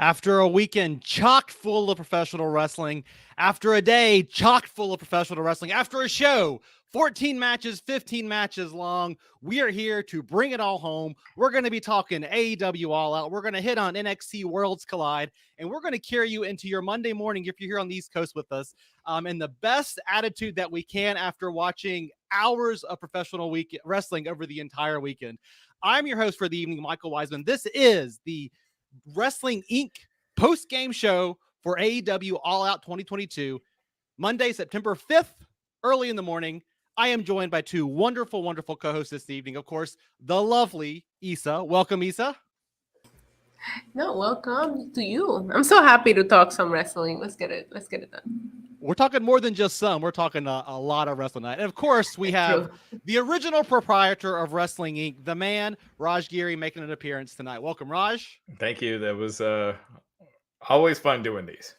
After a weekend chock full of professional wrestling, after a day chock full of professional wrestling, after a show 14 matches, 15 matches long, we are here to bring it all home. We're going to be talking AEW All Out. We're going to hit on NXT Worlds Collide, and we're going to carry you into your Monday morning if you're here on the East Coast with us in the best attitude that we can after watching hours of professional wrestling over the entire weekend. I'm your host for the evening, Michael Wiseman. This is the Wrestling Inc. post-game show for AEW All Out 2022, Monday, September 5th, early in the morning. I am joined by two wonderful, wonderful co-hosts this evening. Of course, the lovely Issa. Welcome, Issa. No, welcome to you. I'm so happy to talk some wrestling. Let's get it done. We're talking more than just some. We're talking a lot of wrestling night. And of course, we have the original proprietor of Wrestling Inc., the man, Raj Giri, making an appearance tonight. Welcome, Raj. Thank you. That was always fun doing these.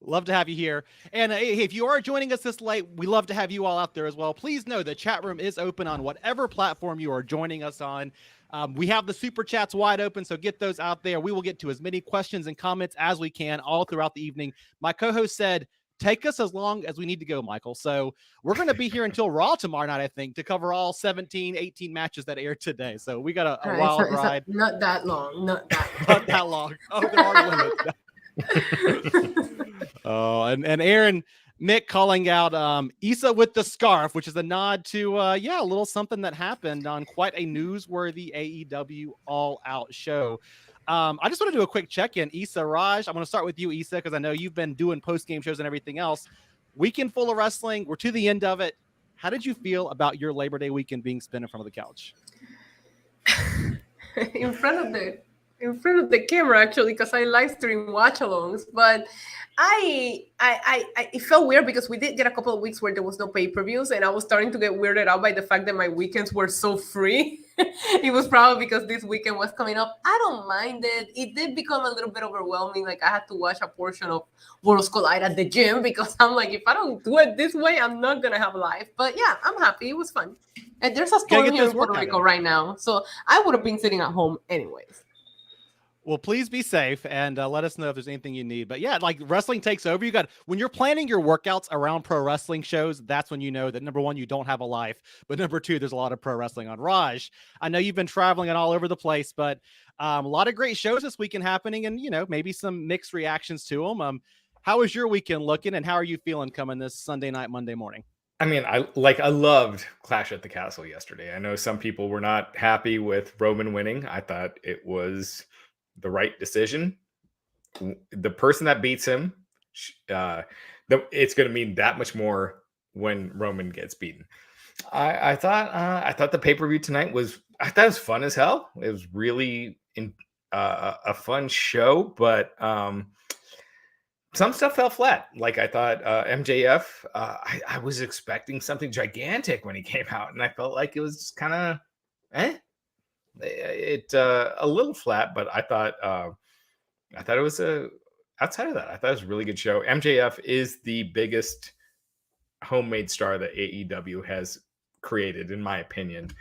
Love to have you here. And if you are joining us this late, we love to have you all out there as well. Please know the chat room is open on whatever platform you are joining us on. We have the super chats wide open, so get those out there. We will get to as many questions and comments as we can all throughout the evening. My co-host said, take us as long as we need to go, Michael. So we're going to be here until Raw tomorrow night, I think, to cover all 17, 18 matches that aired today. So we got a wild ride. Not that long. Not that long. Oh, there are limits. Oh, and Aaron, Mick calling out Issa with the scarf, which is a nod to, a little something that happened on quite a newsworthy AEW All Out show. I just want to do a quick check-in. Issa, Raj, I'm going to start with you, Issa, because I know you've been doing post-game shows and everything else. Weekend full of wrestling. We're to the end of it. How did you feel about your Labor Day weekend being spent in front of the couch? in front of the camera, actually, because I live stream watch-alongs, but it felt weird because we did get a couple of weeks where there was no pay-per-views, and I was starting to get weirded out by the fact that my weekends were so free. It was probably because this weekend was coming up. I don't mind it. It did become a little bit overwhelming. Like, I had to watch a portion of Worlds Collide at the gym because I'm like, if I don't do it this way, I'm not going to have a life. But yeah, I'm happy. It was fun. And there's a storm here in Puerto Rico right now, so I would have been sitting at home anyways. Well, please be safe and let us know if there's anything you need. But yeah, like wrestling takes over. When you're planning your workouts around pro wrestling shows, that's when you know that number one, you don't have a life. But number two, there's a lot of pro wrestling on. Raj, I know you've been traveling and all over the place, but a lot of great shows this weekend happening and, maybe some mixed reactions to them. How is your weekend looking and how are you feeling coming this Sunday night, Monday morning? I mean, I loved Clash at the Castle yesterday. I know some people were not happy with Roman winning. I thought it was the right decision. The person that beats him, it's going to mean that much more when Roman gets beaten. I thought the pay-per-view tonight was fun as hell. It was really a fun show, but some stuff fell flat. Like I thought MJF, I was expecting something gigantic when he came out, and I felt like it was kind of a little flat, but I thought it was outside of that, I thought it was a really good show. MJF is the biggest homemade star that AEW has created, in my opinion.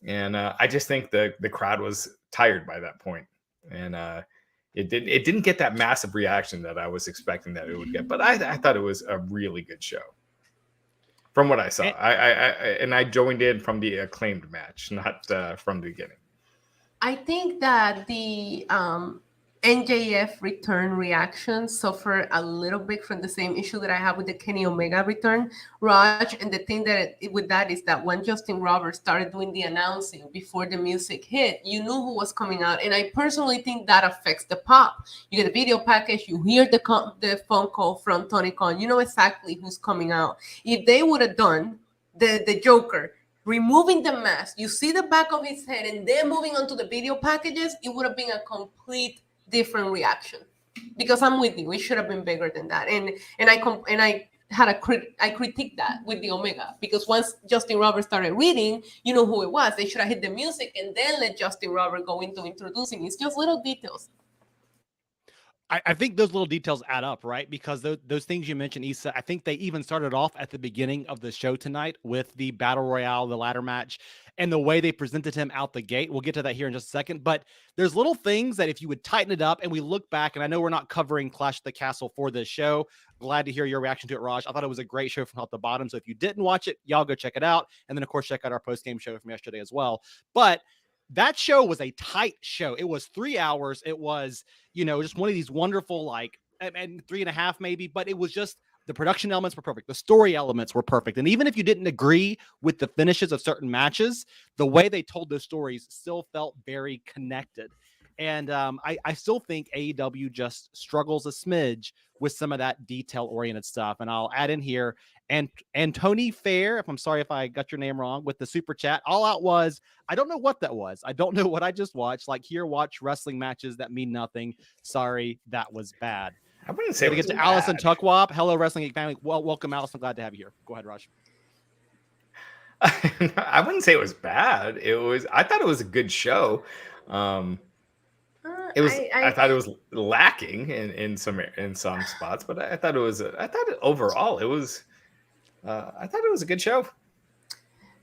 And I just think the crowd was tired by that point. And it didn't get that massive reaction that I was expecting that it would get. But I thought it was a really good show. From what I saw. I joined in from the Acclaimed match, not from the beginning. I think that the NJF return reaction suffer a little bit from the same issue that I have with the Kenny Omega return, Raj. And the thing with that is that when Justin Roberts started doing the announcing before the music hit, you knew who was coming out. And I personally think that affects the pop. You get a video package, you hear the phone call from Tony Khan, you know exactly who's coming out. If they would have done the Joker, removing the mask, you see the back of his head, and then moving on to the video packages, it would have been a complete different reaction. Because I'm with you, it should have been bigger than that. And I critiqued that with the Omega, because once Justin Roberts started reading, you know who it was. They should have hit the music and then let Justin Roberts go into introducing. It's just little details. I think those little details add up, right? Because those things you mentioned, Issa, I think they even started off at the beginning of the show tonight with the Battle Royale, the ladder match, and the way they presented him out the gate. We'll get to that here in just a second. But there's little things that if you would tighten it up and we look back, and I know we're not covering Clash at the Castle for this show. Glad to hear your reaction to it, Raj. I thought it was a great show from top to bottom. So if you didn't watch it, y'all go check it out. And then, of course, check out our post-game show from yesterday as well. But that show was a tight show. It was 3 hours. It was, just one of these wonderful, like, and 3.5 maybe, but it was just the production elements were perfect. The story elements were perfect. And even if you didn't agree with the finishes of certain matches, the way they told those stories still felt very connected. And I still think AEW just struggles a smidge with some of that detail-oriented stuff. And I'll add in here, and Tony Fair, I'm sorry if I got your name wrong, with the super chat. All Out was, I don't know what that was. I don't know what I just watched. Like, here, watch wrestling matches that mean nothing. Sorry, that was bad. I wouldn't say it was get to bad. Allison Tuckwop. Hello, Wrestling Geek family. Well, welcome, Allison. Glad to have you here. Go ahead, Raj. I wouldn't say it was bad. I thought it was a good show. It was. I thought it was lacking in some spots, but I thought overall it was. I thought it was a good show.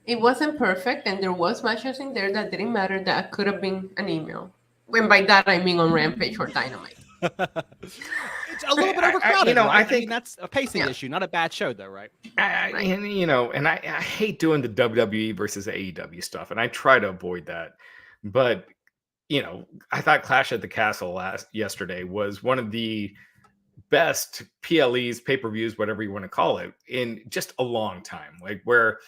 It wasn't perfect, and there was matches in there that didn't matter that could have been an email. And by that I mean on Rampage or Dynamite. It's a little bit overcrowded. Right? I think that's a pacing issue, not a bad show, though, right? And I hate doing the WWE versus AEW stuff, and I try to avoid that. But I thought Clash at the Castle yesterday was one of the best PLEs, pay-per-views, whatever you want to call it, in just a long time. Like, where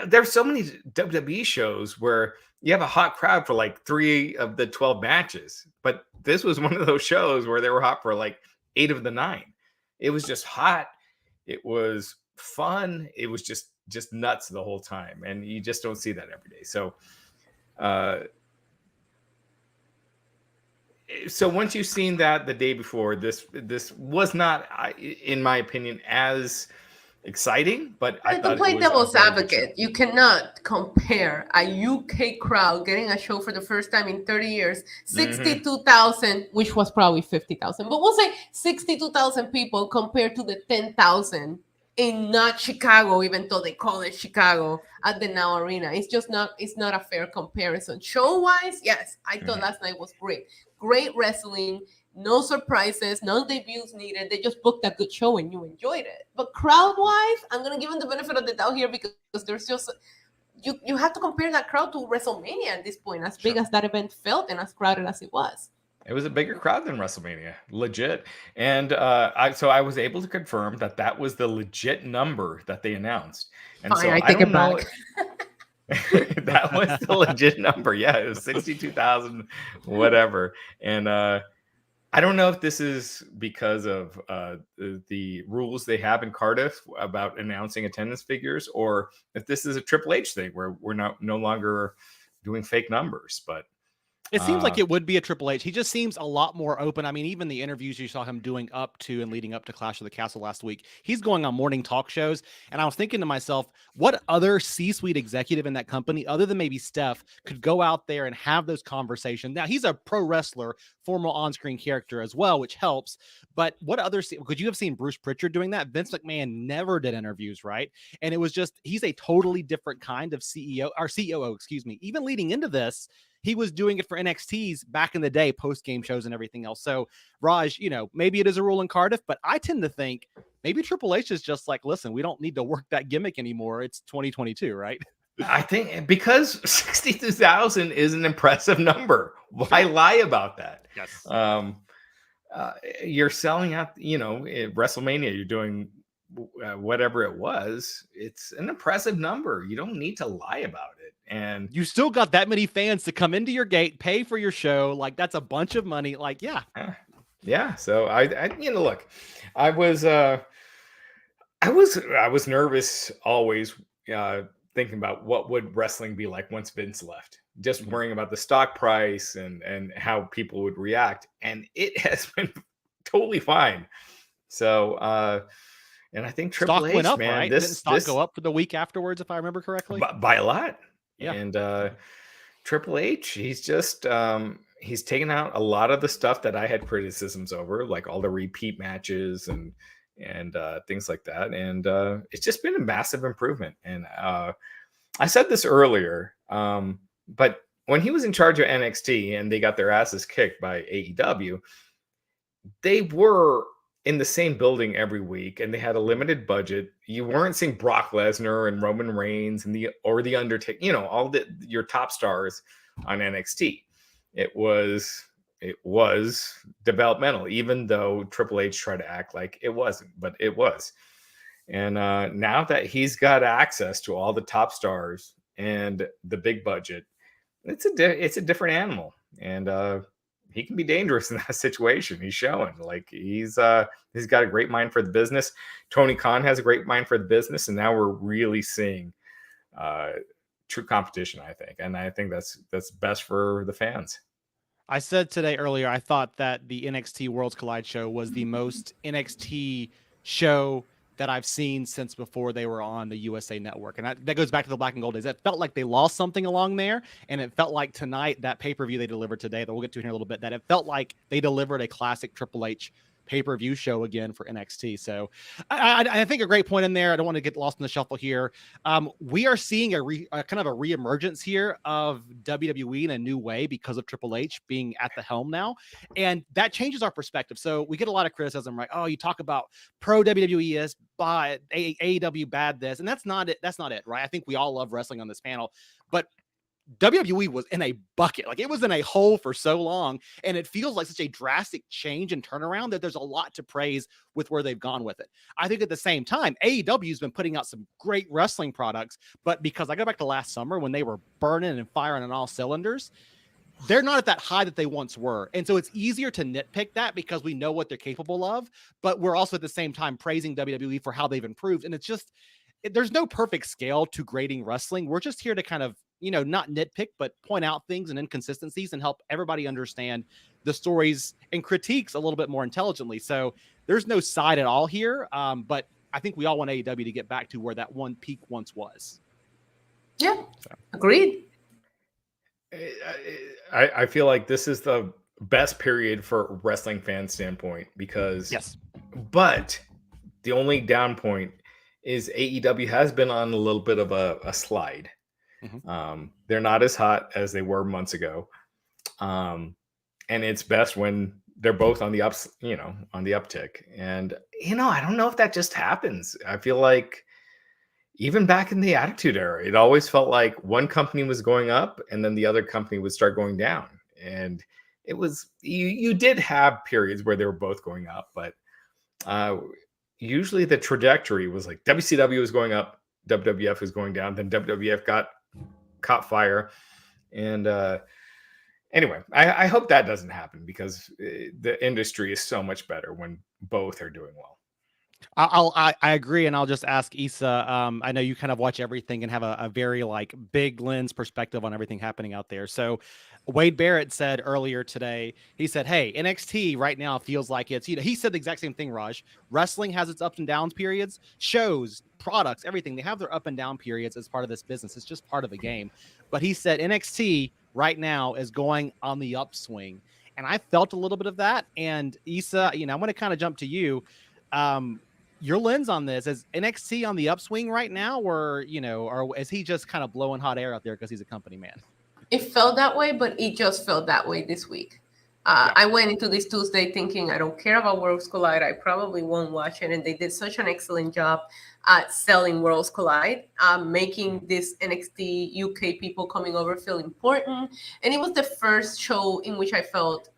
there's so many WWE shows where you have a hot crowd for like 3 of the 12 matches, but this was one of those shows where they were hot for like 8 of the 9. It was just hot. It was fun. It was just nuts the whole time, and you just don't see that every day. So once you've seen that the day before, this was not, in my opinion, as exciting, but I thought, to play devil's advocate, you cannot compare a UK crowd getting a show for the first time in 30 years, 62,000, which was probably 50,000, but we'll say 62,000 people compared to the 10,000 in not Chicago, even though they call it Chicago, at the Now Arena. It's not a fair comparison. Show-wise, yes, I thought last night was great. Great wrestling. No surprises, no debuts needed. They just booked a good show and you enjoyed it. But crowd-wise, I'm going to give them the benefit of the doubt here because there's just... You have to compare that crowd to WrestleMania at this point, as big as that event felt and as crowded as it was. It was a bigger crowd than WrestleMania, legit. And so I was able to confirm that was the legit number that they announced. And fine, so I take it back. That was the legit number. Yeah, it was 62,000, whatever. And I don't know if this is because of the rules they have in Cardiff about announcing attendance figures, or if this is a Triple H thing where we're no longer doing fake numbers. But it seems like it would be a Triple H. He just seems a lot more open. I mean, even the interviews you saw him doing up to and leading up to Clash of the Castle last week, he's going on morning talk shows. And I was thinking to myself, what other C-suite executive in that company, other than maybe Steph, could go out there and have those conversations? Now, he's a pro wrestler, former on-screen character as well, which helps. But what other, could you have seen Bruce Pritchard doing that? Vince McMahon never did interviews, right? And it was just, he's a totally different kind of COO, excuse me. Even leading into this, he was doing it for NXT's back in the day, post-game shows and everything else. So, Raj, maybe it is a rule in Cardiff, but I tend to think maybe Triple H is just like, listen, we don't need to work that gimmick anymore. It's 2022, right? I think because 62,000 is an impressive number. Why lie about that? Yes. You're selling out, at WrestleMania, you're doing whatever it was. It's an impressive number. You don't need to lie about it. And you still got that many fans to come into your gate, pay for your show. Like, that's a bunch of money. Like, yeah. So I look, I was nervous always, thinking about what would wrestling be like once Vince left, just worrying about the stock price and how people would react. And it has been totally fine. So, and I think Triple stock H, went up, man, right? Didn't stock go up for the week afterwards, if I remember correctly? By a lot. Yeah. And Triple H, he's just he's taken out a lot of the stuff that I had criticisms over, like all the repeat matches and things like that. And it's just been a massive improvement. And I said this earlier, but when he was in charge of NXT and they got their asses kicked by AEW, they were in the same building every week and they had a limited budget. You weren't seeing Brock Lesnar and Roman Reigns and the Undertaker, all your top stars on NXT. It was developmental, even though Triple H tried to act like it wasn't, but it was. And now that he's got access to all the top stars and the big budget, it's a different animal. And he can be dangerous in that situation. He's showing like he's got a great mind for the business. Tony Khan has a great mind for the business, and now we're really seeing true competition, I think. And I think that's best for the fans. I said today earlier, I thought that the NXT Worlds Collide show was the most NXT show that I've seen since before they were on the USA Network. And that goes back to the Black and Gold days. It felt like they lost something along there. And it felt like tonight, that pay-per-view they delivered today, that we'll get to in here a little bit, that it felt like they delivered a classic Triple H pay-per-view show again for NXT. So I think a great point in there. I don't want to get lost in the shuffle here. We are seeing a kind of a reemergence here of WWE in a new way because of Triple H being at the helm now. And that changes our perspective. So we get a lot of criticism, right? Oh, you talk about pro WWE is bad, AEW bad this, and that's not it. That's not it, right? I think we all love wrestling on this panel, but WWE was in a bucket. Like, it was in a hole for so long, and it feels like such a drastic change and turnaround that there's a lot to praise with where they've gone with it. I think at the same time, AEW has been putting out some great wrestling products, but because I go back to last summer when they were burning and firing on all cylinders, they're not at that high that they once were. And so it's easier to nitpick that because we know what they're capable of, but we're also at the same time praising WWE for how they've improved. And it's just, there's no perfect scale to grading wrestling. We're just here to kind of, not nitpick, but point out things and inconsistencies and help everybody understand the stories and critiques a little bit more intelligently. So there's no side at all here. But I think we all want AEW to get back to where that one peak once was. Yeah, agreed. I feel like this is the best period for wrestling fan standpoint because yes, but the only down point is AEW has been on a little bit of a slide. Mm-hmm. They're not as hot as they were months ago. And it's best when they're both on the ups, on the uptick. And, I don't know if that just happens. I feel like even back in the Attitude Era, it always felt like one company was going up and then the other company would start going down. And it was, you did have periods where they were both going up, but usually the trajectory was like WCW was going up, WWF was going down, then WWF caught fire. And anyway, I hope that doesn't happen because the industry is so much better when both are doing well. I agree, and I'll just ask Issa. I know you kind of watch everything and have a very big lens perspective on everything happening out there. So Wade Barrett said earlier today, he said, hey, NXT right now feels like it's, he said the exact same thing, Raj. Wrestling has its ups and downs periods, shows, products, everything. They have their up and down periods as part of this business. It's just part of the game. But he said NXT right now is going on the upswing. And I felt a little bit of that. And Issa, I'm going to kind of jump to you. Your lens on this, is NXT on the upswing right now, or is he just kind of blowing hot air out there because he's a company man? It felt that way, but it just felt that way this week. I went into this Tuesday thinking I don't care about Worlds Collide. I probably won't watch it. And they did such an excellent job at selling Worlds Collide, making this NXT UK people coming over feel important. And it was the first show in which I felt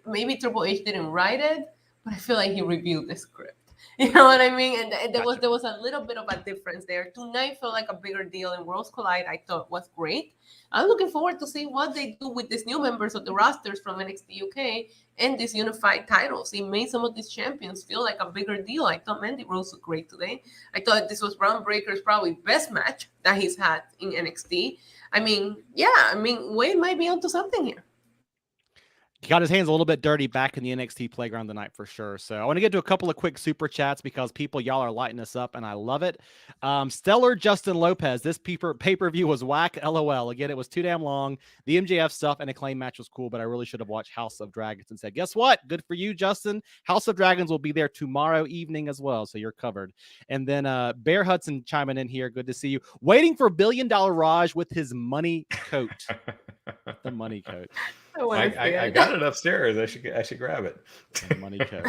maybe Triple H didn't write it, but I feel like he reviewed the script. You know what I mean? And there was a little bit of a difference there. Tonight felt like a bigger deal, and Worlds Collide I thought was great. I'm looking forward to see what they do with these new members of the rosters from NXT UK and these unified titles. It made some of these champions feel like a bigger deal. I thought Mandy Rose was great today. I thought this was Braun Breaker's probably best match that he's had in NXT. Wade might be onto something here. he got his hands a little bit dirty back in the NXT playground tonight for sure. So I want to get to a couple of quick super chats because y'all are lighting us up and I love it. Stellar Justin Lopez, this pay-per-view was whack, LOL. Again, it was too damn long. The MJF stuff and Acclaim match was cool, but I really should have watched House of Dragons and said, guess what? Good for you, Justin. House of Dragons will be there tomorrow evening as well, so you're covered. And then Bear Hudson chiming in here. Good to see you. Waiting for $1 billion Raj with his money coat. The money coat. I got it upstairs. I should grab it. The money coat.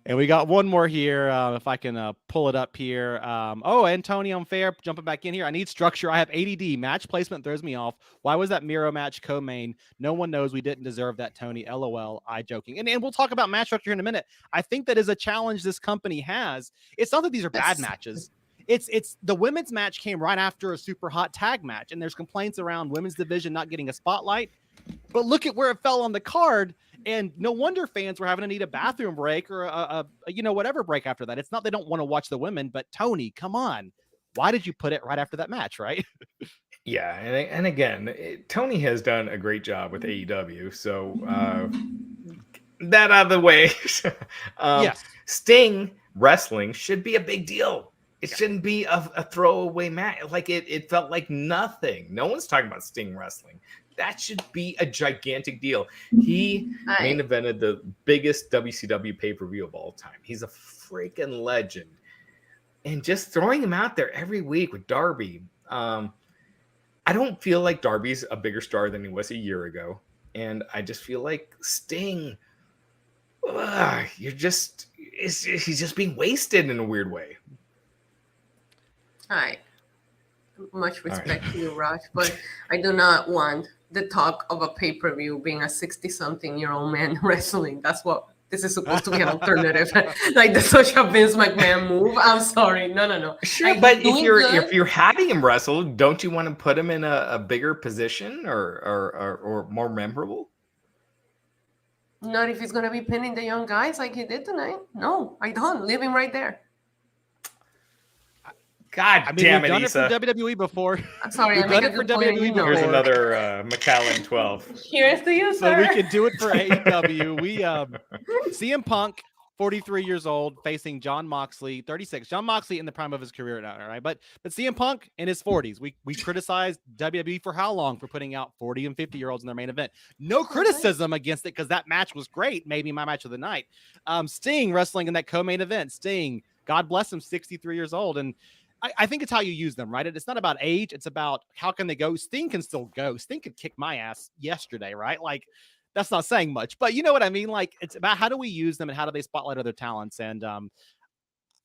And we got one more here. If I can pull it up here. Antonio Unfair jumping back in here. I need structure. I have ADD. Match placement throws me off. Why was that Miro match co-main? No one knows. We didn't deserve that, Tony. LOL. I joking. And we'll talk about match structure in a minute. I think that is a challenge this company has. It's not that these are bad matches. It's the women's match came right after a super hot tag match, and there's complaints around women's division not getting a spotlight. But look at where it fell on the card, and no wonder fans were having to need a bathroom break or a whatever break after that. It's not they don't want to watch the women, but Tony, come on, why did you put it right after that match, right? Yeah, and again, Tony has done a great job with AEW, so that out of the way. Yes. Sting wrestling should be a big deal. It shouldn't be a throwaway match. Like it felt like nothing. No one's talking about Sting wrestling. That should be a gigantic deal. He main evented the biggest WCW pay-per-view of all time. He's a freaking legend. And just throwing him out there every week with Darby. I don't feel like Darby's a bigger star than he was a year ago. And I just feel like Sting, he's just being wasted in a weird way. All right. Much respect to you, Raj, but I do not want the talk of a pay-per-view being a 60-something-year-old man wrestling. That's what this is supposed to be, an alternative. Like the such a Vince McMahon move. I'm sorry. No. Sure, like, but if you're having him wrestle, don't you want to put him in a bigger position or more memorable? Not if he's going to be pinning the young guys like he did tonight. No, I don't. Leave him right there. God damn it, we've done Issa. it for WWE before. I'm sorry. We've done it for WWE before. Here's another McAllen 12. Here's to you, So sir. we can do it for AEW. We CM Punk, 43 years old, facing John Moxley, 36. John Moxley in the prime of his career now, right? But CM Punk in his 40s. We criticized WWE for how long for putting out 40 and 50-year-olds in their main event. No criticism against it because that match was great. Maybe my match of the night. Sting wrestling in that co-main event. Sting, God bless him, 63 years old. And I think it's how you use them, right? It's not about age. It's about how can they go. Sting can still go. Sting could kick my ass yesterday, right? Like, that's not saying much, but you know what I mean? Like, it's about how do we use them and how do they spotlight other talents? And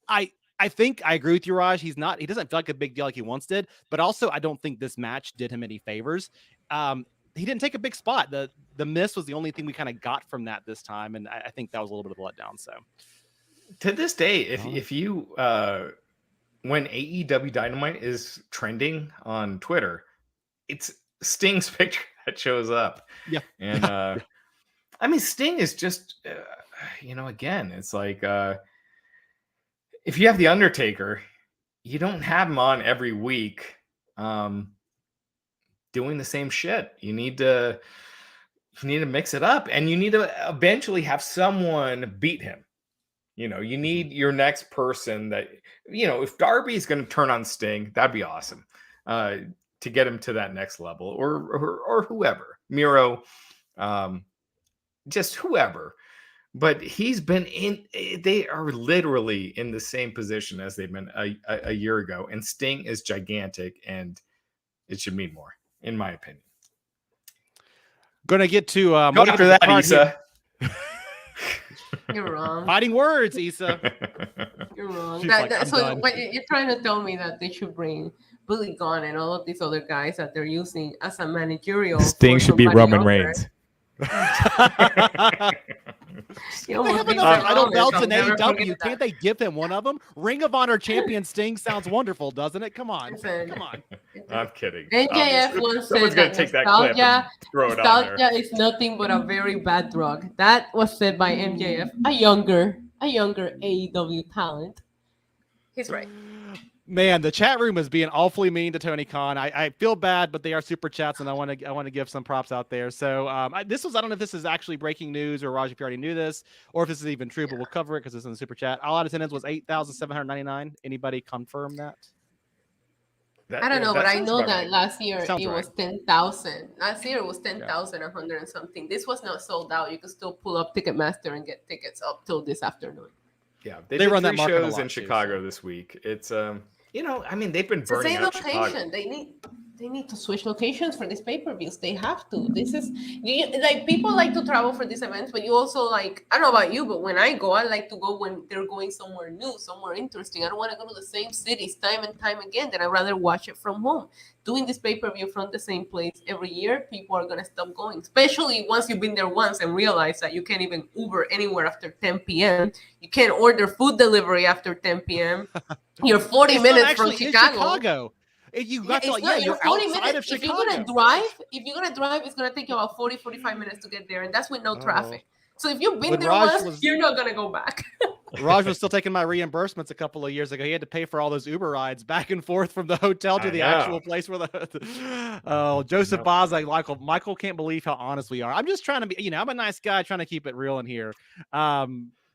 I think I agree with you, Raj. He doesn't feel like a big deal like he once did, but also I don't think this match did him any favors. He didn't take a big spot. The miss was the only thing we kind of got from that this time. And I think that was a little bit of a letdown. So to this day, if you, when AEW Dynamite is trending on Twitter, it's Sting's picture that shows up. Yeah. And I mean, Sting is just, again, it's like if you have The Undertaker, you don't have him on every week doing the same shit. You need to mix it up, and you need to eventually have someone beat him. You need your next person that, if Darby is going to turn on Sting, that'd be awesome to get him to that next level, or whoever, Miro, just whoever. But they are literally in the same position as they've been a year ago. And Sting is gigantic, and it should mean more, in my opinion. Going to get to go after that, Issa. You're wrong. Fighting words, Issa. You're wrong. So what you're trying to tell me that they should bring Billy Gunn and all of these other guys that they're using as a managerial. Sting should be Roman Reigns. I don't belts in AEW. Can't they give him one of them? Ring of Honor champion Sting sounds wonderful, doesn't it? Come on. I'm kidding. NJF once said that take that clip and throw it on there. Nostalgia is nothing but a very bad drug. That was said by MJF, a younger AEW talent. He's right. Man, the chat room is being awfully mean to Tony Khan. I feel bad, but they are super chats, and I want to give some props out there. So I don't know if this is actually breaking news or Raj, if you already knew this, or if this is even true, but we'll cover it because it's in the super chat. All out attendance was 8,799. Anybody confirm that? I don't know, but I know that right. last year Sounds it right. was 10,000. Last year it was 10,100 and something. This was not sold out. You could still pull up Ticketmaster and get tickets up till this afternoon. Yeah, They did run that 3 market a shows lot in too, Chicago so. this week. It's you know, I mean, they've been It's the burning same out location. Chicago. They need to switch locations for these pay-per-views. They have to. This is like people like to travel for these events, but you also like, I don't know about you, but when I go, I like to go when they're going somewhere new, somewhere interesting. I don't want to go to the same cities time and time again. Then I'd rather watch it from home. Doing this pay-per-view from the same place every year, people are gonna stop going. Especially once you've been there once and realize that you can't even Uber anywhere after 10 p.m. You can't order food delivery after 10 p.m. You're 40 minutes from Chicago. You got to, You're 40 outside minutes. of Chicago. If you're gonna drive, it's gonna take you about 45 minutes to get there, and that's with no traffic. So if you've been When there once, you're not gonna go back. Raj was still taking my reimbursements a couple of years ago. He had to pay for all those Uber rides back and forth from the hotel to the actual place where the Joseph Boz, like Michael can't believe how honest we are. I'm just trying to be, I'm a nice guy trying to keep it real in here.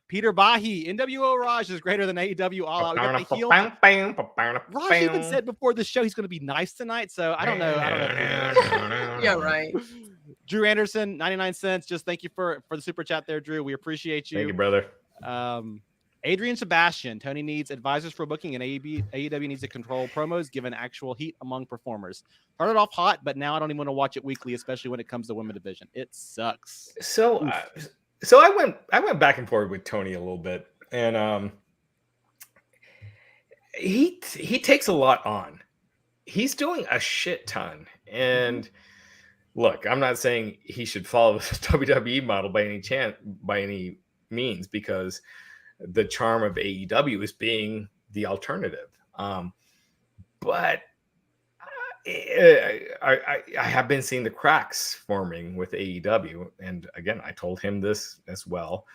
Peter Bahi, NWO Raj is greater than AEW All Out. We got the heel. Raj even said before the show he's going to be nice tonight, so I don't know. Yeah, right. Drew Anderson, 99 cents. Just thank you for the super chat there, Drew. We appreciate you. Thank you, brother. Adrian Sebastian, Tony needs advisors for booking, and AEW needs to control promos given actual heat among performers. Started off hot, but now I don't even want to watch it weekly, especially when it comes to women's division. It sucks. So I went back and forth with Tony a little bit, and he takes a lot on. He's doing a shit ton, and look, I'm not saying he should follow the WWE model by any means, because the charm of AEW is being the alternative. But I have been seeing the cracks forming with AEW, and again, I told him this as well.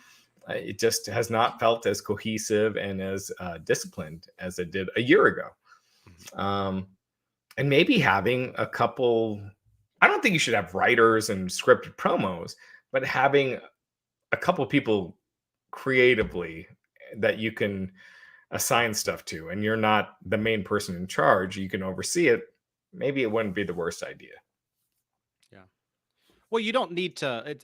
It just has not felt as cohesive and as disciplined as it did a year ago. And maybe having a couple, I don't think you should have writers and scripted promos, but having a couple of people creatively that you can assign stuff to, and you're not the main person in charge, you can oversee it. Maybe it wouldn't be the worst idea. Yeah. Well, you don't need to.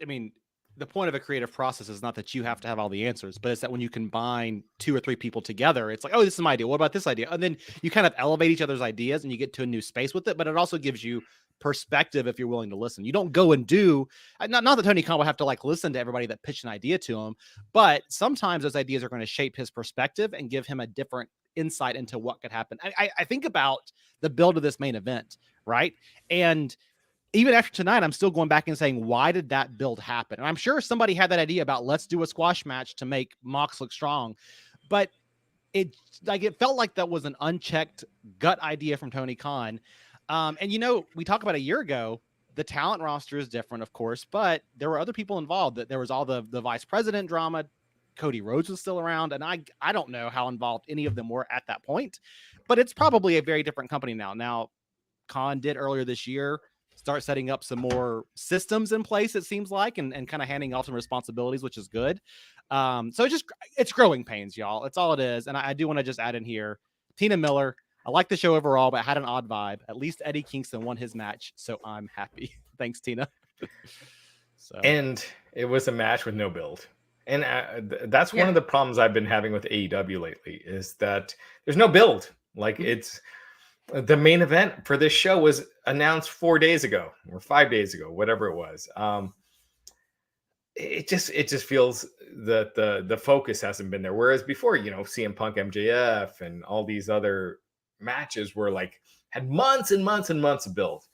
The point of a creative process is not that you have to have all the answers, but it's that when you combine 2 or 3 people together, it's like, oh, this is my idea. What about this idea? And then you kind of elevate each other's ideas and you get to a new space with it. But it also gives you perspective if you're willing to listen. You don't go and do, not that Tony Khan will have to like listen to everybody that pitched an idea to him, but sometimes those ideas are going to shape his perspective and give him a different insight into what could happen. I think about the build of this main event, right? And even after tonight, I'm still going back and saying, why did that build happen? And I'm sure somebody had that idea about let's do a squash match to make Mox look strong, but it felt like that was an unchecked gut idea from Tony Khan. And we talked about a year ago, the talent roster is different, of course, but there were other people involved. That there was all the vice president drama. Cody Rhodes was still around, and I don't know how involved any of them were at that point, but it's probably a very different company now. Now, Khan did earlier this year start setting up some more systems in place, it seems like, and kind of handing off some responsibilities, which is good. So it's growing pains, y'all. It's all it is. And I do want to just add in here, Tina Miller, I like the show overall, but had an odd vibe. At least Eddie Kingston won his match, so I'm happy. Thanks, Tina. And it was a match with no build. And that's one of the problems I've been having with AEW lately, is that there's no build. Like, it's the main event for this show was announced 4 days ago or 5 days ago, whatever it was. It just feels that the focus hasn't been there. Whereas before, CM Punk, MJF, and all these other matches were like, had months and months and months of build.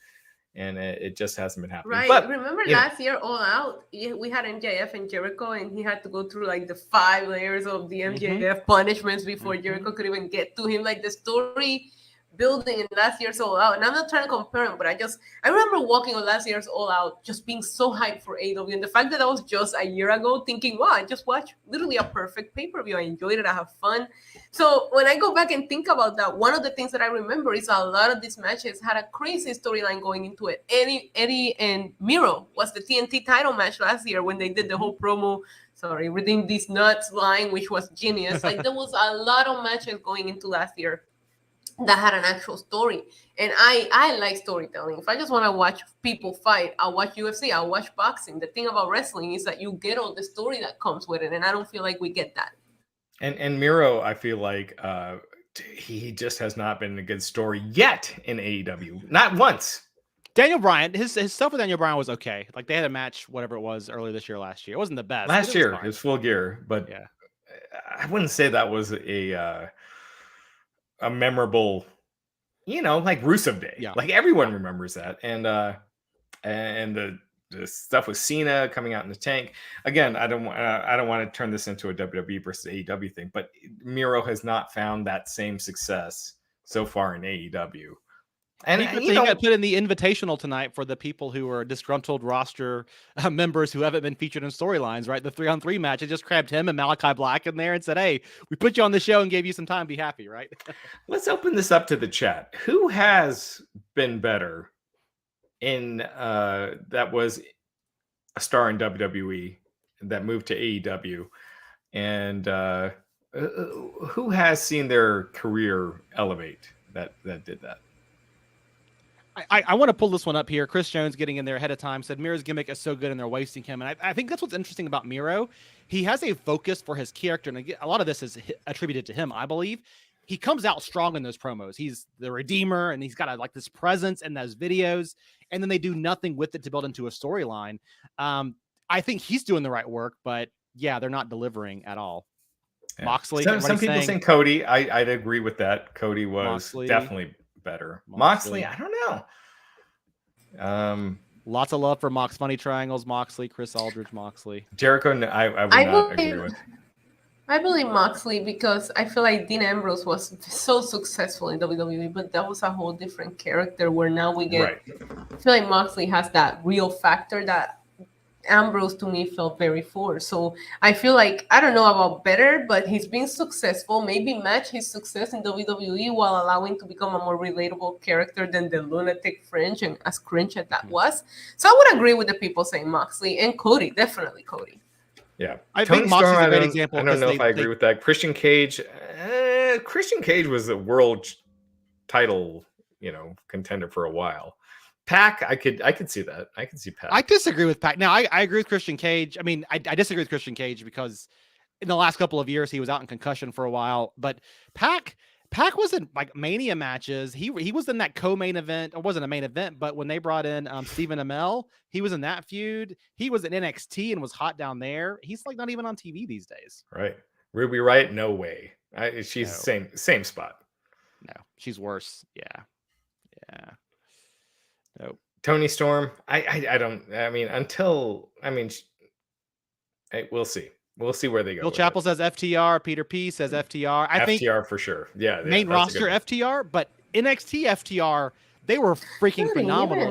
And it just hasn't been happening. Right. But, remember last year, All Out, we had MJF and Jericho, and he had to go through like the 5 layers of the MJF punishments before Jericho could even get to him. Like, the story building in last year's All Out. And I'm not trying to compare them, but I remember walking on last year's All Out just being so hyped for AEW. And the fact that was just a year ago, thinking, wow, I just watched literally a perfect pay-per-view. I enjoyed it. I have fun. So when I go back and think about that, one of the things that I remember is a lot of these matches had a crazy storyline going into it. Eddie and Miro was the TNT title match last year when they did the whole promo. Sorry, reading these nuts line, which was genius. Like there was a lot of matches going into last year that had an actual story. And I like storytelling. If I just want to watch people fight, I'll watch UFC, I'll watch boxing. The thing about wrestling is that you get all the story that comes with it. And I don't feel like we get that. And Miro, I feel like he just has not been a good story yet in AEW. Not once. Daniel Bryan, his stuff with Daniel Bryan was okay. Like they had a match, whatever it was, earlier this year, last year. It wasn't the best. Last year, it was Full Gear, but yeah, I wouldn't say that was a memorable, like Rusev Day. Yeah. Like everyone remembers that, and the stuff with Cena coming out in the tank. Again, I don't want to turn this into a WWE versus AEW thing, but Miro has not found that same success so far in AEW. And he got put in the invitational tonight for the people who are disgruntled roster members who haven't been featured in storylines, right? The 3-on-3 match. It just grabbed him and Malachi Black in there and said, hey, we put you on the show and gave you some time. Be happy, right? Let's open this up to the chat. Who has been better in that was a star in WWE that moved to AEW? And who has seen their career elevate that did that? I want to pull this one up here. Chris Jones getting in there ahead of time said Miro's gimmick is so good and they're wasting him. And I think that's what's interesting about Miro. He has a focus for his character. And a lot of this is attributed to him, I believe. He comes out strong in those promos. He's the redeemer and he's got like this presence in those videos. And then they do nothing with it to build into a storyline. I think he's doing the right work, but yeah, they're not delivering at all. Yeah. Moxley. Some people saying Cody. I'd agree with that. Cody was Moxley. Definitely better. Moxley, I don't know. Lots of love for Mox Funny Triangles, Moxley, Chris Aldridge, Moxley. Jericho, I would not agree with. I believe Moxley because I feel like Dean Ambrose was so successful in WWE, but that was a whole different character where now we get. Right. I feel like Moxley has that real factor that Ambrose to me felt very forced. So I feel like, I don't know about better, but he's been successful. Maybe match his success in WWE while allowing to become a more relatable character than the lunatic French and as cringe as that was. So I would agree with the people saying Moxley and Cody, definitely Cody. Yeah, I think Moxley's a great example. I don't know if I agree with that. Christian Cage. Christian Cage was a world title, contender for a while. Pac, I could see that. I could see Pac. I disagree with Pac. Now, I agree with Christian Cage. I mean, I disagree with Christian Cage because in the last couple of years he was out in concussion for a while. But Pac was in like Mania matches. He was in that co-main event. It wasn't a main event, but when they brought in Stephen Amell, he was in that feud. He was in NXT and was hot down there. He's like not even on TV these days. Right. Ruby Wright, no way. She's same spot. No, she's worse. Yeah. Nope. Tony Storm, we'll see. We'll see where they go. Bill Chappell says FTR. Peter P says FTR. I think FTR for sure. Yeah. Main roster FTR, but NXT FTR, they were freaking phenomenal.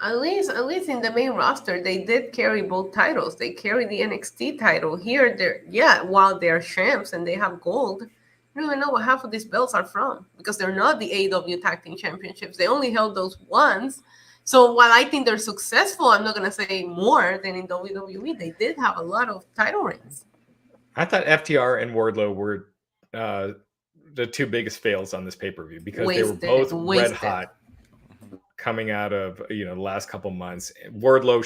At least in the main roster, they did carry both titles. They carry the NXT title. Here, while they're champs and they have gold, I don't even know what half of these belts are from because they're not the AEW Tag Team Championships. They only held those once. So while I think they're successful, I'm not going to say more than in WWE. They did have a lot of title reigns. I thought FTR and Wardlow were the two biggest fails on this pay-per-view because they were both red hot coming out of the last couple months. Wardlow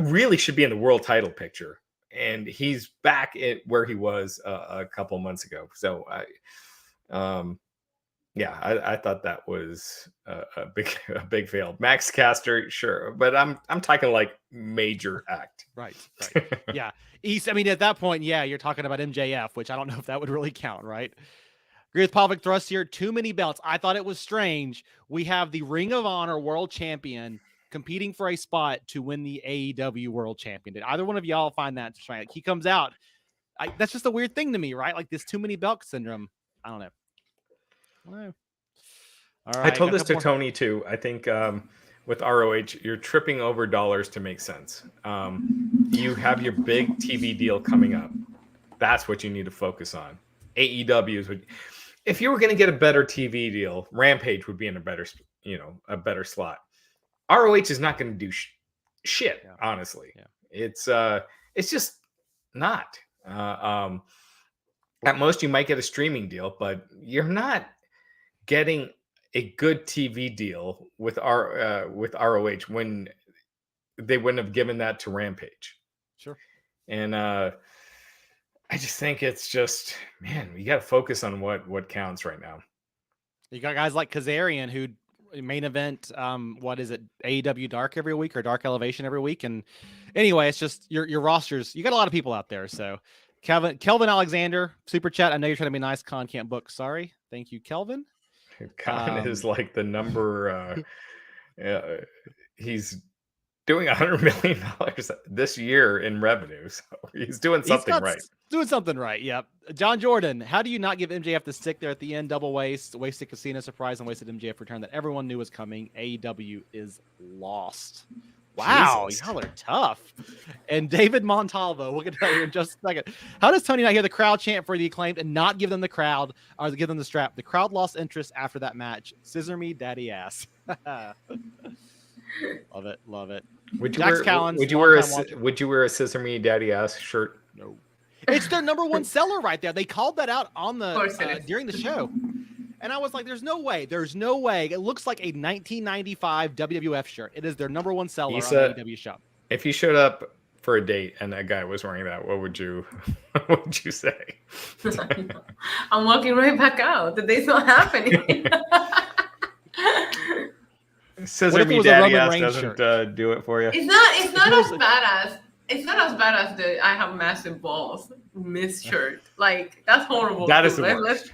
really should be in the world title picture, and he's back at where he was a couple months ago. So I thought that was a big fail. Max Caster, sure, but I'm talking like major act. Right. Yeah. At that point, you're talking about MJF, which I don't know if that would really count, right? Agree with Pavlik Thrust here. Too many belts. I thought it was strange. We have the Ring of Honor World Champion competing for a spot to win the AEW World Champion. Did either one of y'all find that strange? Like he comes out. That's just a weird thing to me, right? Like this too many belt syndrome. I don't know. All I right. told got a this to couple more. Tony too. I think with ROH, you're tripping over dollars to make sense. You have your big TV deal coming up. That's what you need to focus on. AEW is what. If you were going to get a better TV deal, Rampage would be in a better slot. ROH is not going to do shit. Yeah. Honestly, Yeah. it's just not. At most, you might get a streaming deal, but you're not getting a good TV deal with ROH when they wouldn't have given that to Rampage. Sure. And I just think it's just, man, you got to focus on what counts right now. You got guys like Kazarian who main event, what is it, AEW Dark every week or Dark Elevation every week. And anyway, it's just your rosters. You got a lot of people out there. So Kelvin Alexander, super chat. I know you're trying to be nice. Con can't book. Sorry. Thank you, Kelvin. Con is like the number. He's doing $100 million this year in revenue, so he's doing something right. Doing something right. Yep. John Jordan, how do you not give MJF the stick there at the end? Double wasted Casino surprise and wasted MJF return that everyone knew was coming. AEW is lost. Wow, Jesus. y'all are tough. And David Montalvo, we'll get to that here in just a second. How does Tony not hear the crowd chant for the Acclaimed and not give them the crowd or give them the strap? The crowd lost interest after that match. Scissor me, daddy ass. Love it, love it. Would you wear a Scissor me, daddy ass shirt? No. It's their number one seller right there. They called that out on the during the show. And I was like, there's no way. There's no way. It looks like a 1995 WWF shirt. It is their number one seller on the AEW shop. If you showed up for a date and that guy was wearing that, what would you say? I'm walking right back out. The day's not happening. Scissor me, daddy ass doesn't do it for you. It's not as bad as. It's not as bad as the I have massive balls miss shirt. Like, that's horrible. That is the worst.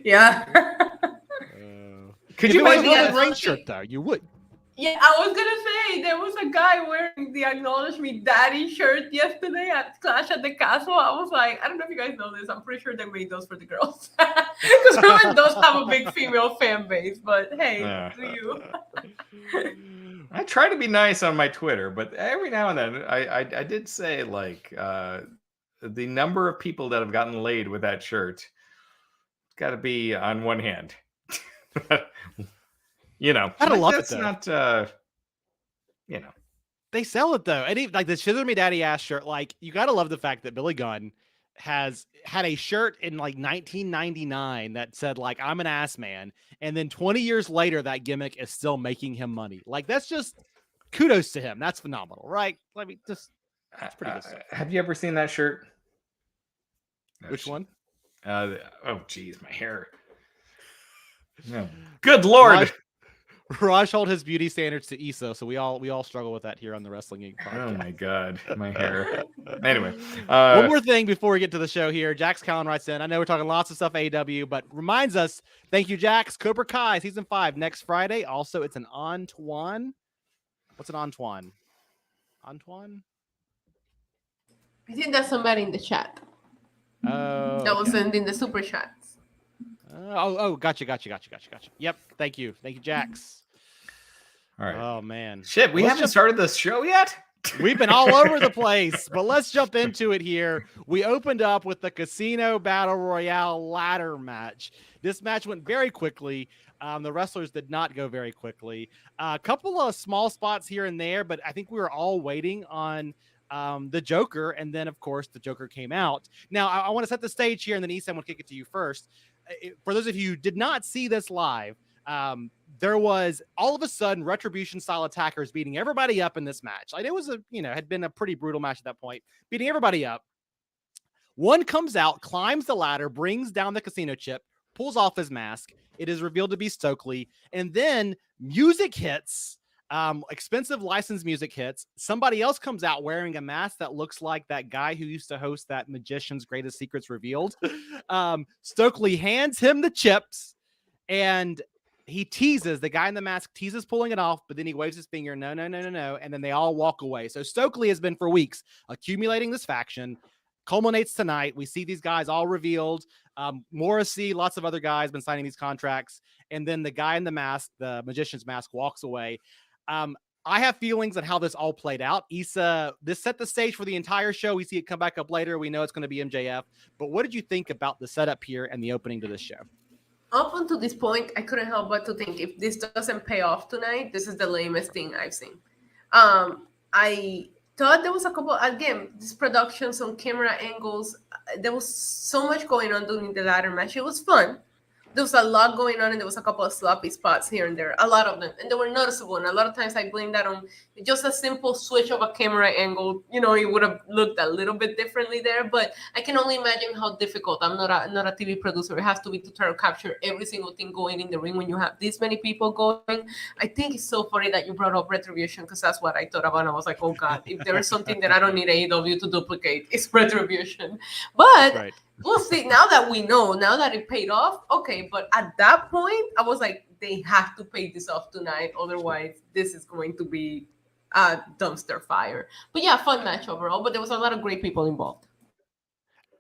Yeah. Could you make a rain shirt though? You would. Yeah, I was gonna say there was a guy wearing the Acknowledge Me Daddy shirt yesterday at Clash at the Castle. I was like, I don't know if you guys know this. I'm pretty sure they made those for the girls because women does have a big female fan base. But hey, do you? I try to be nice on my Twitter, but every now and then I did say like the number of people that have gotten laid with that shirt got to be on one hand. You know, I don't love it though. That's not, you know. They sell it though. And like the Scissor Me Daddy ass shirt, like you got to love the fact that Billy Gunn has had a shirt in like 1999 that said like, I'm an ass man. And then 20 years later, that gimmick is still making him money. Like that's just kudos to him. That's phenomenal, right? I mean, just it's pretty good stuff. Have you ever seen that shirt? Which one? Oh geez, my hair. Oh, good Lord. Raj hold his beauty standards to ESO, so we all struggle with that here on the Wrestling Geek podcast. Oh my god, my hair. Anyway, one more thing before we get to the show here. Jax Callan writes in. I know we're talking lots of stuff AEW, but reminds us. Thank you, Jax. Cobra Kai season 5 next Friday. Also, it's an Antoine. What's an Antoine? Antoine? I think that's somebody in the chat. Oh, that was sending the super chats. Gotcha. Yep. Thank you, Jax. All right. Oh man. Shit, we haven't started the show yet. We've been all over the place, but let's jump into it here. We opened up with the Casino Battle Royale ladder match. This match went very quickly. The wrestlers did not go very quickly. A couple of small spots here and there, but I think we were all waiting on the Joker, and then of course the Joker came out. Now I want to set the stage here, and then Ethan will kick it to you first. For those of you who did not see this live, there was all of a sudden Retribution style attackers beating everybody up in this match. Like it was had been a pretty brutal match at that point, beating everybody up. One comes out, climbs the ladder, brings down the casino chip, pulls off his mask. It is revealed to be Stokely, and then music hits. Expensive licensed music hits. Somebody else comes out wearing a mask that looks like that guy who used to host that Magician's Greatest Secrets Revealed. Stokely hands him the chips, and he teases, the guy in the mask teases pulling it off, but then he waves his finger, no, and then they all walk away. So Stokely has been for weeks accumulating this faction, culminates tonight. We see these guys all revealed. Morrissey, lots of other guys been signing these contracts. And then the guy in the mask, the magician's mask, walks away. I have feelings on how this all played out. Issa, this set the stage for the entire show. We see it come back up later. We know it's going to be MJF. But what did you think about the setup here and the opening to this show? Up until this point, I couldn't help but to think, if this doesn't pay off tonight, this is the lamest thing I've seen. I thought there was a couple, again, this production, some camera angles. There was so much going on during the ladder match. It was fun. There was a lot going on, and there was a couple of sloppy spots here and there, a lot of them, and they were noticeable. And a lot of times I blame that on just a simple switch of a camera angle. You know, it would have looked a little bit differently there, but I can only imagine how difficult. I'm not a TV producer. It has to be to try to capture every single thing going in the ring when you have this many people going. I think it's so funny that you brought up Retribution, because that's what I thought about. I was like, oh God, if there is something that I don't need AEW to duplicate, it's Retribution. But Right. We'll see. Now that we know, now that it paid off, okay. But at that point, I was like, they have to pay this off tonight. Otherwise, this is going to be a dumpster fire. But yeah, fun match overall. But there was a lot of great people involved.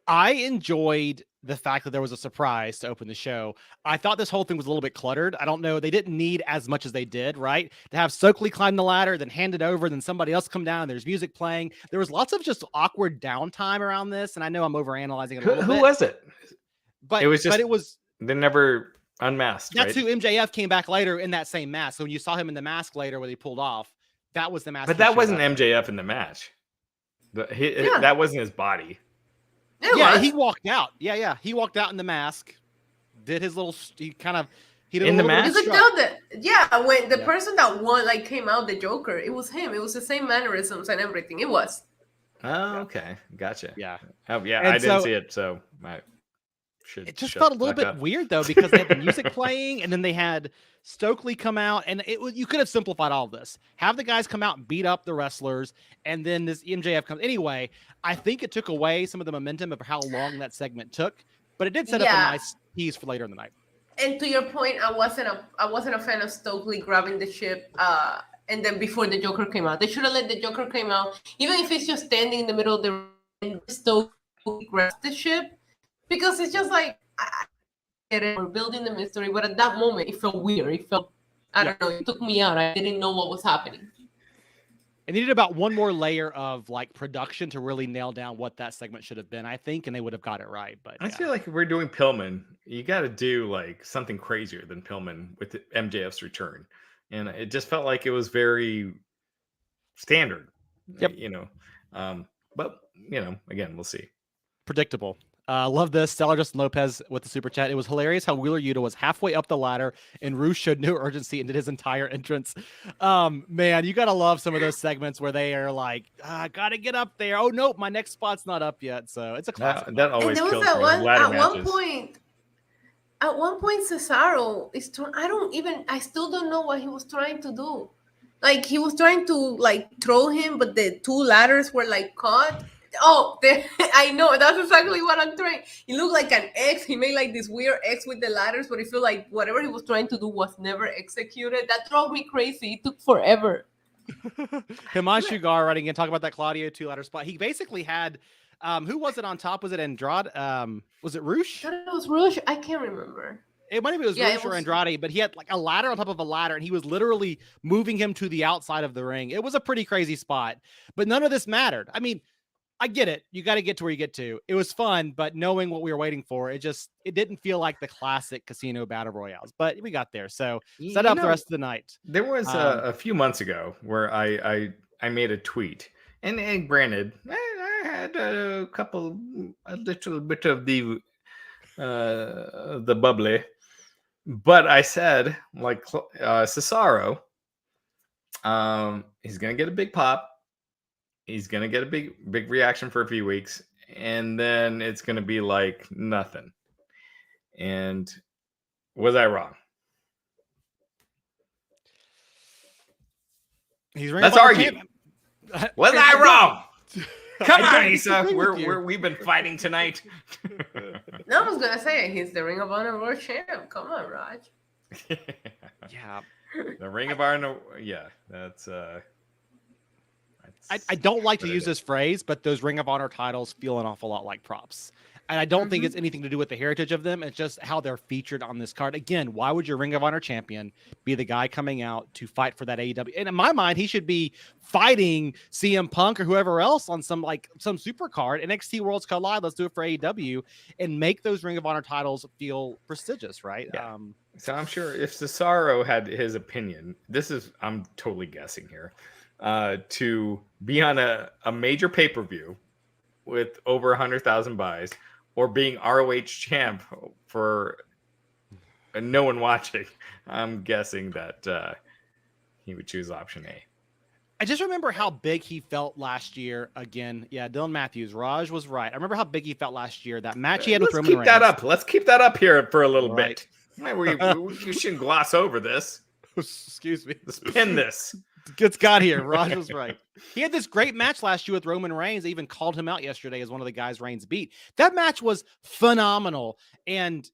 I enjoyed the fact that there was a surprise to open the show. I thought this whole thing was a little bit cluttered. I don't know. They didn't need as much as they did, right? To have Stokely climb the ladder, then hand it over, then somebody else come down, and there's music playing. There was lots of just awkward downtime around this, and I know I'm overanalyzing it a little bit. Who was it? But it was just, it was, they never unmasked. that's right? who MJF came back later in that same mask. So when you saw him in the mask later when he pulled off, that was the mask. But that wasn't MJF in the match. That wasn't his body. He walked out. Yeah. He walked out in the mask, did his little, he did in the mask. You could tell that, when the person that won, like, came out, the Joker, it was him. It was the same mannerisms and everything. It was. Oh, okay. Gotcha. Yeah. Oh, yeah. And I didn't see it, so I should. It just felt a little bit weird, though, because they had the music playing, and then they had Stokely come out, and you could have simplified all of this. Have the guys come out and beat up the wrestlers, and then this MJF comes. Anyway, I think it took away some of the momentum of how long that segment took, but it did set up a nice tease for later in the night. And to your point, I wasn't a fan of Stokely grabbing the ship, and then before the Joker came out. They should have let the Joker come out, even if it's just standing in the middle of the ring, Stokely grabs the ship, because it's just like, I get it, we're building the mystery, but at that moment, it felt weird. It felt, I don't know, it took me out. I didn't know what was happening. It needed about one more layer of like production to really nail down what that segment should have been, I think, and they would have got it right. But I feel like if we're doing Pillman, you got to do like something crazier than Pillman with MJF's return, and it just felt like it was very standard. Yep. But again, we'll see. Predictable. Love this. Stellar Justin Lopez with the super chat. It was hilarious how Wheeler Yuta was halfway up the ladder and Rush showed no urgency and did his entire entrance. Man, you gotta love some of those segments where they are like, gotta get up there. Oh nope, my next spot's not up yet. So it's a classic. That always and there was kills me. At one point, Cesaro is. I still don't know what he was trying to do. Like, he was trying to like throw him, but the two ladders were like caught. Oh, I know. That's exactly what I'm trying. He looked like an X. He made like this weird X with the ladders, but I feel like whatever he was trying to do was never executed. That drove me crazy. It took forever. Himanshu Gar writing in, talk about that Claudio two-ladder spot. He basically had, who was it on top? Was it Andrade? Was it Rush? I thought it was Rush. I can't remember. It might have been Rush or Andrade, but he had like a ladder on top of a ladder, and he was literally moving him to the outside of the ring. It was a pretty crazy spot, but none of this mattered. I mean, I get it. You got to get to where you get to. It was fun, but knowing what we were waiting for, it didn't feel like the classic casino battle royales, but we got there. So set up the rest of the night. There was a few months ago where I made a tweet, and granted, I had a little bit of the bubbly, but I said, like, Cesaro, he's gonna get a big pop. He's going to get a big reaction for a few weeks, and then it's going to be like nothing. And was I wrong? Let's argue. Was I wrong? Come on, Issa. We've been fighting tonight. No, I was going to say, he's the Ring of Honor World Champ. Come on, Raj. Yeah. The Ring of Honor. Yeah, that's I don't like to But it use is. this phrase, but those Ring of Honor titles feel an awful lot like props. And I don't think it's anything to do with the heritage of them. It's just how they're featured on this card. Again, why would your Ring of Honor champion be the guy coming out to fight for that AEW? And in my mind, he should be fighting CM Punk or whoever else on some super card. NXT Worlds Collide, let's do it for AEW and make those Ring of Honor titles feel prestigious, right? Yeah. So I'm sure if Cesaro had his opinion, I'm totally guessing here, to be on a major pay-per-view with over 100,000 buys, or being ROH champ for no one watching, I'm guessing that he would choose option A. I just remember how big he felt last year. Again, yeah, Dylan Matthews, Raj was right. I remember how big he felt last year. That match he had with Roman Reigns. Let's keep that up here for a little bit. We shouldn't gloss over this. Excuse me. Let's pin this. Good Scott here. Raj was right. He had this great match last year with Roman Reigns. They even called him out yesterday as one of the guys Reigns beat. That match was phenomenal. And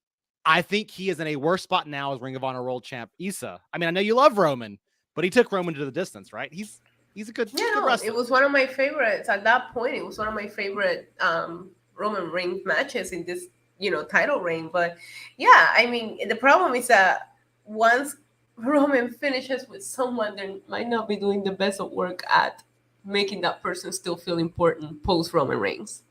I think he is in a worse spot now as Ring of Honor World Champ Issa. I mean, I know you love Roman, but he took Roman to the distance, right? He's a good wrestler. It was one of my favorites. At that point, it was one of my favorite Roman Reigns matches in this, title reign. But yeah, I mean, the problem is that once Roman finishes with someone, they might not be doing the best of work at making that person still feel important post Roman Reigns.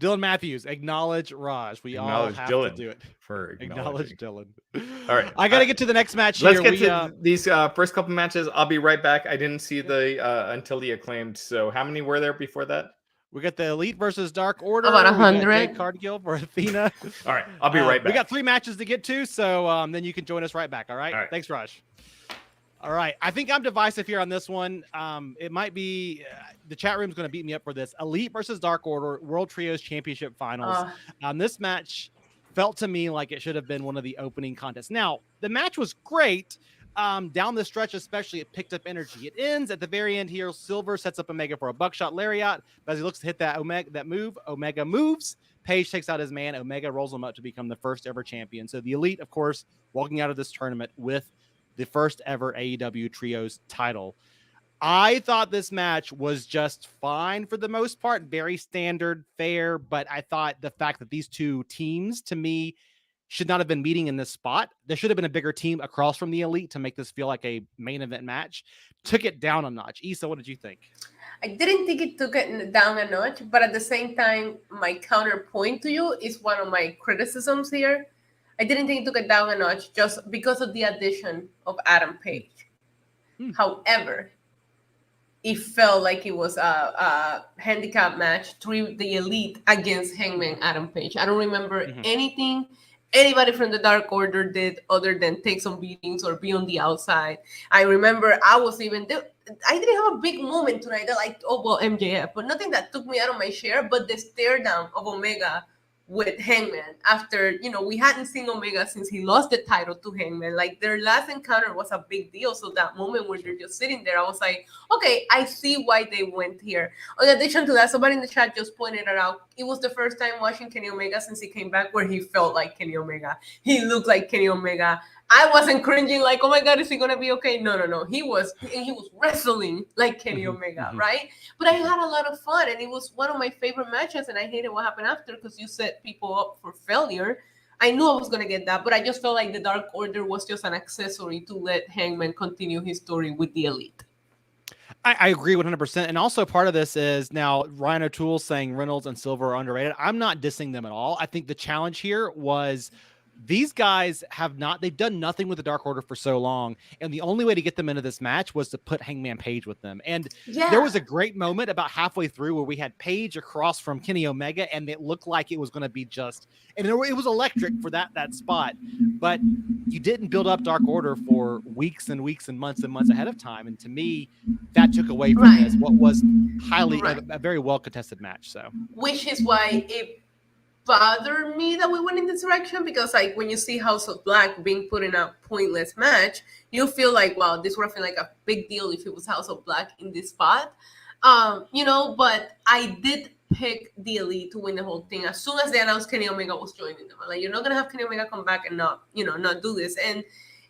Dylan Matthews, acknowledge Raj. We all have Dylan to do it. For acknowledge Dylan. All right, I got to get to the next match. Let's get to these first couple matches. I'll be right back. I didn't see the until the Acclaimed. So how many were there before that? We got the Elite versus Dark Order. About 100. Jade Cargill for Athena. All right, I'll be right back. We got 3 matches to get to, so then you can join us right back. All right. All right. Thanks, Raj. All right. I think I'm divisive here on this one. It might be the chat room's going to beat me up for this. Elite versus Dark Order World Trios Championship Finals. This match felt to me like it should have been one of the opening contests. Now, the match was great. Down the stretch, especially, it picked up energy. It ends at the very end here. Silver sets up Omega for a buckshot lariat. But as he looks to hit that move, Omega moves. Page takes out his man. Omega rolls him up to become the first ever champion. So the Elite, of course, walking out of this tournament with the first ever AEW Trios title. I thought this match was just fine for the most part. Very standard, fair. But I thought the fact that these two teams, to me, should not have been meeting in this spot. There should have been a bigger team across from the Elite to make this feel like a main event match. Took it down a notch. Issa, what did you think? I didn't think it took it down a notch, but at the same time, my counterpoint to you is one of my criticisms here. I didn't think it took it down a notch just because of the addition of Adam Page. However, it felt like it was a handicap match, the Elite against Hangman Adam Page. I don't remember anything anybody from the Dark Order did other than take some beatings or be on the outside. I remember I didn't have a big moment tonight that like, oh, well, MJF, but nothing that took me out of my chair, but the stare down of Omega with Hangman after, we hadn't seen Omega since he lost the title to Hangman. Like, their last encounter was a big deal. So that moment where they're just sitting there, I was like, okay, I see why they went here. In addition to that, somebody in the chat just pointed it out. It was the first time watching Kenny Omega since he came back where he felt like Kenny Omega. He looked like Kenny Omega. I wasn't cringing like, oh my God, is he gonna be okay? No. He was wrestling like Kenny Omega, right? But I had a lot of fun, and it was one of my favorite matches. And I hated what happened after because you set people up for failure. I knew I was gonna get that, but I just felt like the Dark Order was just an accessory to let Hangman continue his story with the Elite. I agree 100%. And also part of this is now Ryan O'Toole saying Reynolds and Silver are underrated. I'm not dissing them at all. I think the challenge here was these guys they've done nothing with the Dark Order for so long. And the only way to get them into this match was to put Hangman Page with them. And there was a great moment about halfway through where we had Page across from Kenny Omega, and it looked like it was going to be and it was electric for that spot. But you didn't build up Dark Order for weeks and weeks and months ahead of time. And to me, that took away from this, what was a very well contested match. So, which is why it bothered me that we went in this direction, because like when you see House of Black being put in a pointless match, you feel like, wow, this would have been like a big deal if it was House of Black in this spot. But I did pick the Elite to win the whole thing as soon as they announced Kenny Omega was joining them. I'm like, you're not gonna have Kenny Omega come back and not do this. And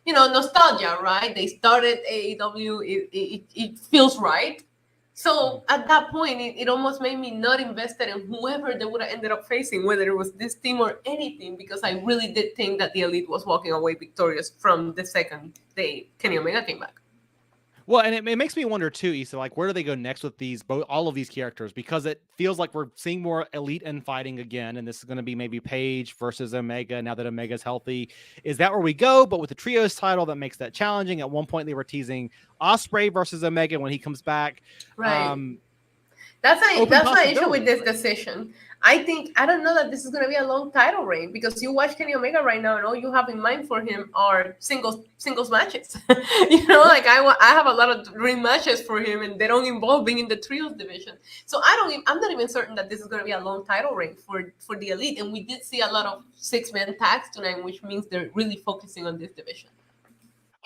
nostalgia, right? They started AEW, it feels right. So at that point, it almost made me not invested in whoever they would have ended up facing, whether it was this team or anything, because I really did think that the Elite was walking away victorious from the second day Kenny Omega came back. Well, and it makes me wonder too, Issa, like where do they go next with all of these characters? Because it feels like we're seeing more Elite infighting again, and this is going to be maybe Paige versus Omega now that Omega's healthy. Is that where we go? But with the trios title, that makes that challenging. At one point, they were teasing Ospreay versus Omega when he comes back. Right. That's my issue with this decision. I don't know that this is going to be a long title reign, because you watch Kenny Omega right now and all you have in mind for him are singles matches. Like I have a lot of dream matches for him, and they don't involve being in the trios division. So I'm not even certain that this is going to be a long title reign for the Elite. And we did see a lot of 6-man tags tonight, which means they're really focusing on this division.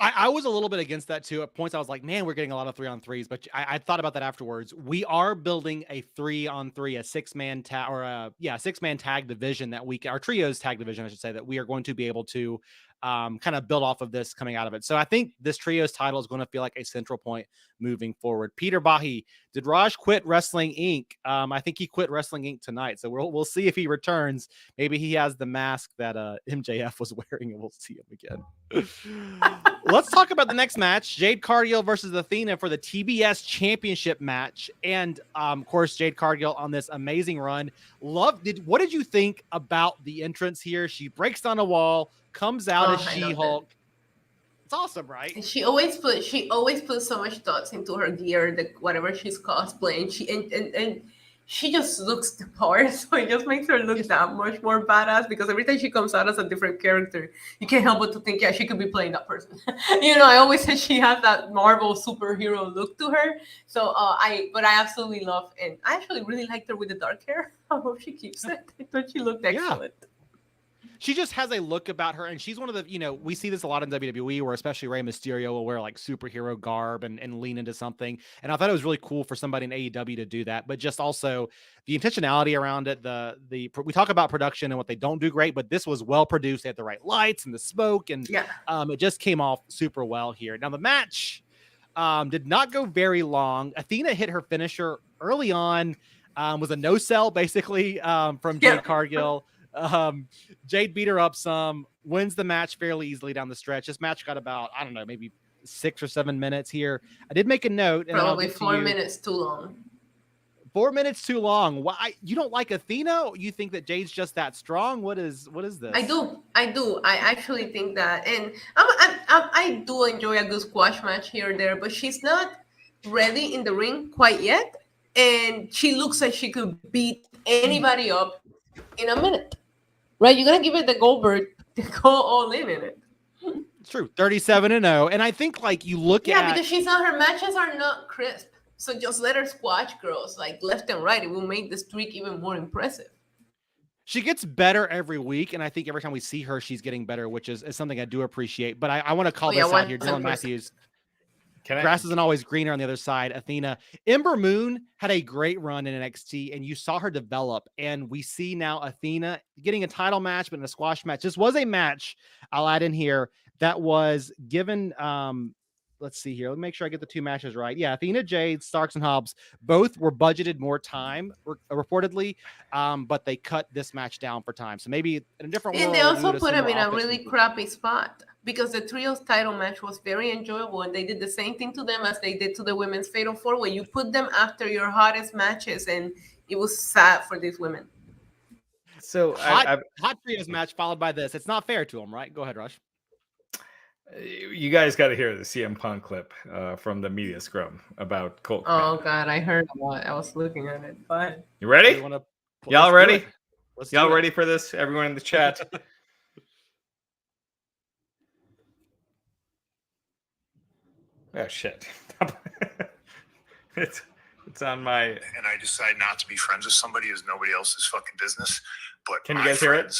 I was a little bit against that too. At points, I was like, man, we're getting a lot of 3-on-3s, but I thought about that afterwards. We are building a 3-on-3, a 6-man tag, or a 6-man tag division our trios tag division, I should say, that we are going to be able to kind of build off of this coming out of it. So I think this trios title is going to feel like a central point moving forward. Peter Bahi, did Raj quit Wrestling Inc? I think he quit Wrestling Inc tonight. So we'll see if he returns. Maybe he has the mask that MJF was wearing, and we'll see him again. Let's talk about the next match. Jade Cargill versus Athena for the TBS Championship match. And of course, Jade Cargill on this amazing run. What did you think about the entrance here? She breaks down a wall, comes out as She-Hulk. It's awesome, right? And she always puts so much thoughts into her gear, whatever she's cosplaying. She just looks the part, so it just makes her look that much more badass, because every time she comes out as a different character, you can't help but to think, yeah, she could be playing that person. I always said she has that Marvel superhero look to her. So I absolutely love, and I actually really liked her with the dark hair. I hope she keeps it. I thought she looked excellent. Yeah. She just has a look about her, and she's one of the, we see this a lot in WWE, where especially Rey Mysterio will wear like superhero garb and lean into something. And I thought it was really cool for somebody in AEW to do that, but just also the intentionality around it. We talk about production and what they don't do great, but this was well produced. They had the right lights and the smoke, and it just came off super well here. Now the match did not go very long. Athena hit her finisher early on, was a no-sell basically from Jade Cargill. Jade beat her up some, wins the match fairly easily down the stretch. This match got about, I don't know, maybe 6 or 7 minutes here. I did make a note. And probably 4 minutes too long. 4 minutes too long. Why? You don't like Athena? You think that Jade's just that strong? What is this? I do. I actually think that, and I do enjoy a good squash match here or there, but she's not ready in the ring quite yet, and she looks like she could beat anybody up in a minute. Right, you're gonna give it the Goldberg to go all in it. It's true, 37-0, and I think like you look at because her matches are not crisp, so just let her squash girls like left and right. It will make the streak even more impressive. She gets better every week, and I think every time we see her, she's getting better, which is something I do appreciate. But I want to call this out here, Dylan Matthews. Grass isn't always greener on the other side. Athena. Ember Moon had a great run in NXT, and you saw her develop. And we see now Athena getting a title match, but in a squash match. This was a match, I'll add in here, that was given. Let's see here. Let me make sure I get the 2 matches right. Yeah, Athena, Jade, Starks, and Hobbs both were budgeted more time, reportedly, but they cut this match down for time. So maybe in a different world. And they also put him in a really crappy spot, because the trios title match was very enjoyable, and they did the same thing to them as they did to the women's Fatal 4-Way. You put them after your hottest matches, and it was sad for these women. So hot trios match followed by this. It's not fair to them, right? Go ahead, Rush. You guys got to hear the CM Punk clip from the media scrum about Colt. Oh God, I heard about it. I was looking at it. But you ready? Y'all ready? Y'all ready for this? Everyone in the chat. Oh shit! It's on my. And I decide not to be friends with somebody is nobody else's fucking business. But can you guys hear it?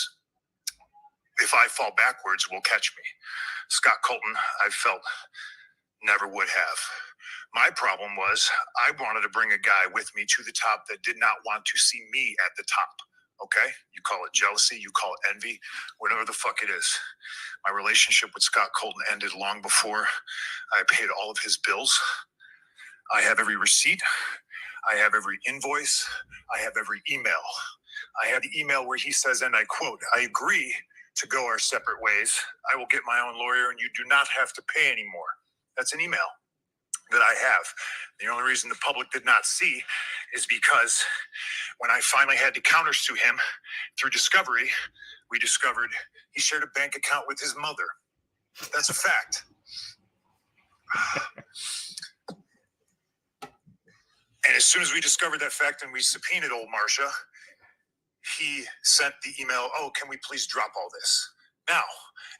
If I fall backwards, will catch me. Scott Colton, I felt never would have. My problem was I wanted to bring a guy with me to the top that did not want to see me at the top. Okay? You call it jealousy, you call it envy, whatever the fuck it is. My relationship with Scott Colton ended long before I paid all of his bills. I have every receipt. I have every invoice. I have every email. I have the email where he says, and I quote, "I agree to go our separate ways. I will get my own lawyer and you do not have to pay anymore." That's an email that I have. The only reason the public did not see is because when I finally had to countersue him through discovery, we discovered he shared a bank account with his mother. That's a fact. And as soon as we discovered that fact and we subpoenaed old Marcia, he sent the email, "Oh, can we please drop all this?" Now,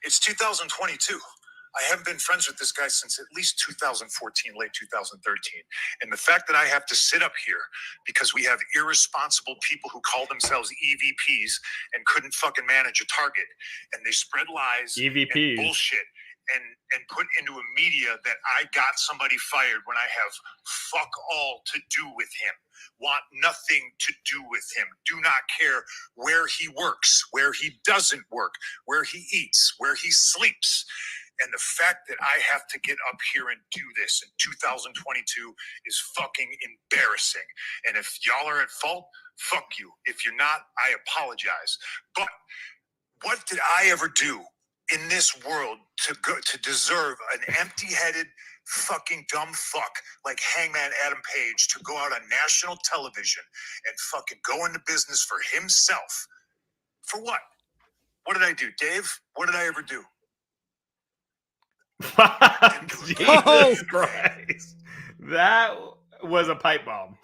it's 2022. I haven't been friends with this guy since at least 2014, late 2013. And the fact that I have to sit up here because we have irresponsible people who call themselves EVPs and couldn't fucking manage a target, and they spread lies EVPs. and bullshit and put into a media that I got somebody fired when I have fuck all to do with him, want nothing to do with him, do not care where he works, where he doesn't work, where he eats, where he sleeps. And the fact that I have to get up here and do this in 2022 is fucking embarrassing. And if y'all are at fault, fuck you. If you're not, I apologize. But what did I ever do in this world to deserve an empty-headed fucking dumb fuck like Hangman Adam Page to go out on national television and fucking go into business for himself? For what? What did I do, Dave? What did I ever do? Jesus Christ. That was a pipe bomb.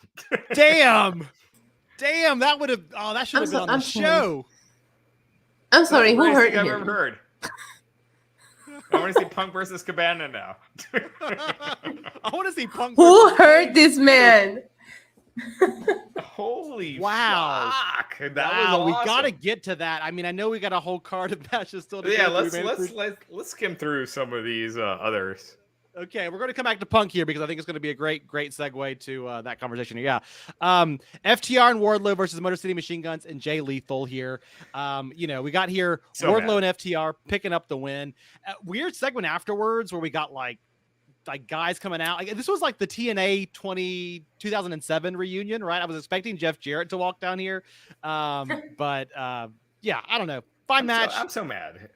Damn, that would have. Oh, that should have been on the show. I'm sorry. Who hurt I've him? ever heard. I want to see Punk versus Cabana now. I want to see Punk. Who hurt this man? Holy wow! Fuck. That was Wow, we awesome. got to get to that. I mean, I know we got a whole card of matches still to Yeah, go through, let's skim through some of these others. Okay, we're going to come back to Punk here because I think it's going to be a great segue to that conversation. Yeah, FTR and Wardlow versus Motor City Machine Guns and Jay Lethal here. We got here Wardlow and FTR picking up the win. Weird segment afterwards where we got like guys coming out. Like, this was like the TNA 2007 reunion, right? I was expecting Jeff Jarrett to walk down here, but yeah, I don't know. Fine match. I'm so mad.